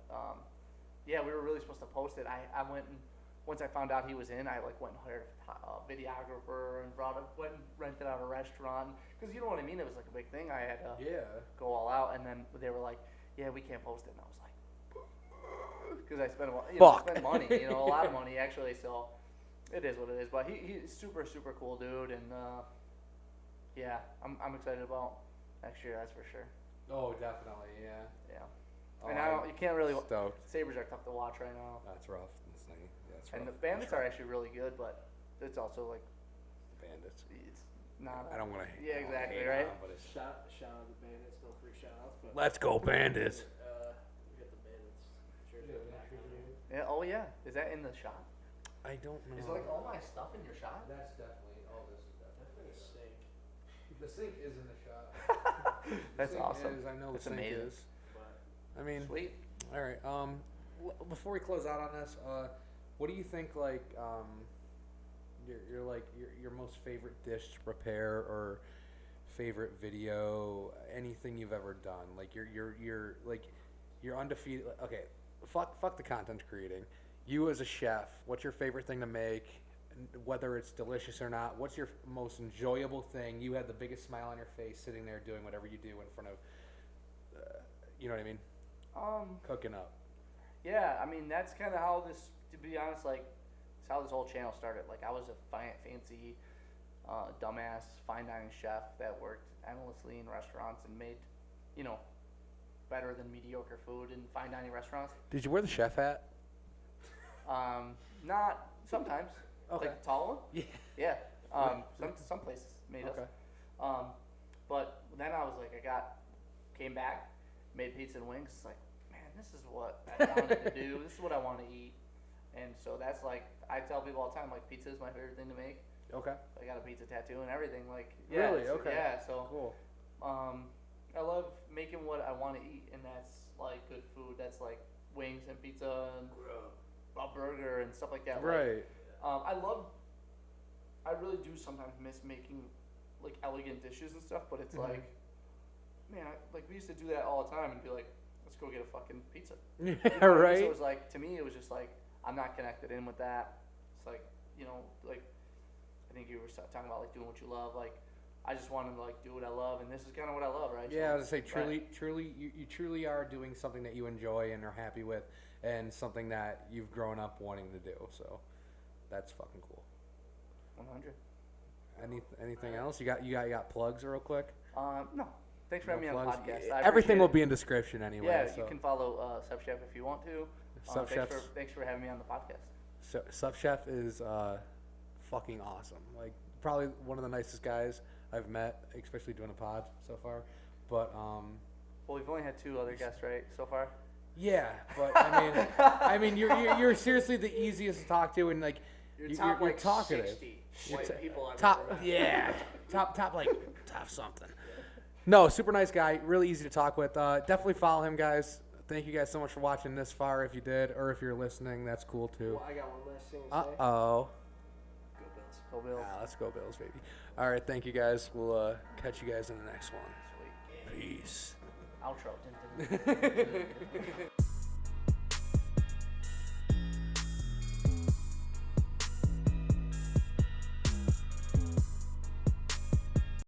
yeah, we were really supposed to post it. I went and, once I found out he was in, I like went and hired a videographer and went and rented out a restaurant. Because you know what I mean? It was like a big thing. I had to Yeah. go all out, and then they were like, yeah, we can't post it. And I was like, because I spent spent money, a lot of money actually. So it is what it is. But he's super, super cool dude, and yeah, I'm excited about next year. That's for sure. Oh, definitely. Yeah. Yeah. Oh, And you can't really. Stoked. Sabres are tough to watch right now, That's rough. That's nice. That's rough. and the Bandits are actually really good, but it's also like Bandits. it's not. I don't want to. Yeah, exactly, right? Shout out to the Bandits. No free shout outs. But Let's go, Bandits. we got the Bandits jersey back on there. Yeah. Oh yeah. Is that in the shot? I don't know. Is like all my stuff in your shot? That's definitely. Oh, this is definitely. Definitely a sink. The sink is in the shot. That's awesome. I know That's the sink amazing. is. But I mean, Sweet. all right. Before we close out on this, what do you think? Like, your most favorite dish to prepare, or favorite video, anything you've ever done? Like, you're undefeated. Okay, fuck the content creating. You as a chef, what's your favorite thing to make? Whether it's delicious or not, what's your most enjoyable thing? You had the biggest smile on your face sitting there doing whatever you do in front of, you know what I mean? Cooking up. Yeah, I mean that's kind of how this. To be honest, like, it's how this whole channel started. Like, I was a fancy, dumbass fine dining chef that worked endlessly in restaurants and made, better than mediocre food in fine dining restaurants. Did you wear the chef hat? Not sometimes. Okay. Like the tall one. Yeah. Yeah. Some places made us. Okay. But then I was like, came back, made pizza and wings. It's like, man, this is what I wanted to do. This is what I want to eat. And so that's like, I tell people all the time, like, pizza is my favorite thing to make. Okay. I got a pizza tattoo and everything. Like, yeah, Really? Okay. Yeah. So, Cool. I love making what I want to eat, and that's like good food. That's like wings and pizza and a burger and stuff like that. Like, Right. I really do sometimes miss making like elegant dishes and stuff, but it's like man, like we used to do that all the time and be like, let's go get a fucking pizza. Yeah, You know what I mean? right. So it was like, to me, it was just like, I'm not connected in with that. It's like, you know, like, I think you were talking about like doing what you love. Like, I just wanted to like do what I love, and this is kind of what I love, right? Yeah, I So, was gonna say, truly, right. truly, you truly are doing something that you enjoy and are happy with, and something that you've grown up wanting to do. So, that's fucking cool. 100. Anything else? You got plugs real quick? No. Thanks for No having me on the plugs? podcast. I Everything appreciate will it. be in description anyway. Yeah, so. you can follow SupChef if you want to. SupChef's- Thanks for having me on the podcast. So, SupChef is fucking awesome. Like, probably one of the nicest guys I've met, especially doing a pod so far. But Well, we've only had 2 other guests, right, so far? yeah, but I mean, you're seriously the easiest to talk to, and like You're you're top like talkative. 60 You're white t- people I've top, ever met. yeah, top something. No, super nice guy, really easy to talk with. Definitely follow him, guys. Thank you guys so much for watching this far. If you did, or if you're listening, that's cool too. Well, I got one last thing to say. Oh. Go Bills. Go Bills. Let's go Bills, baby. All right, thank you guys. We'll catch you guys in the next one. Sweet. Peace. Outro. Dun, dun, dun.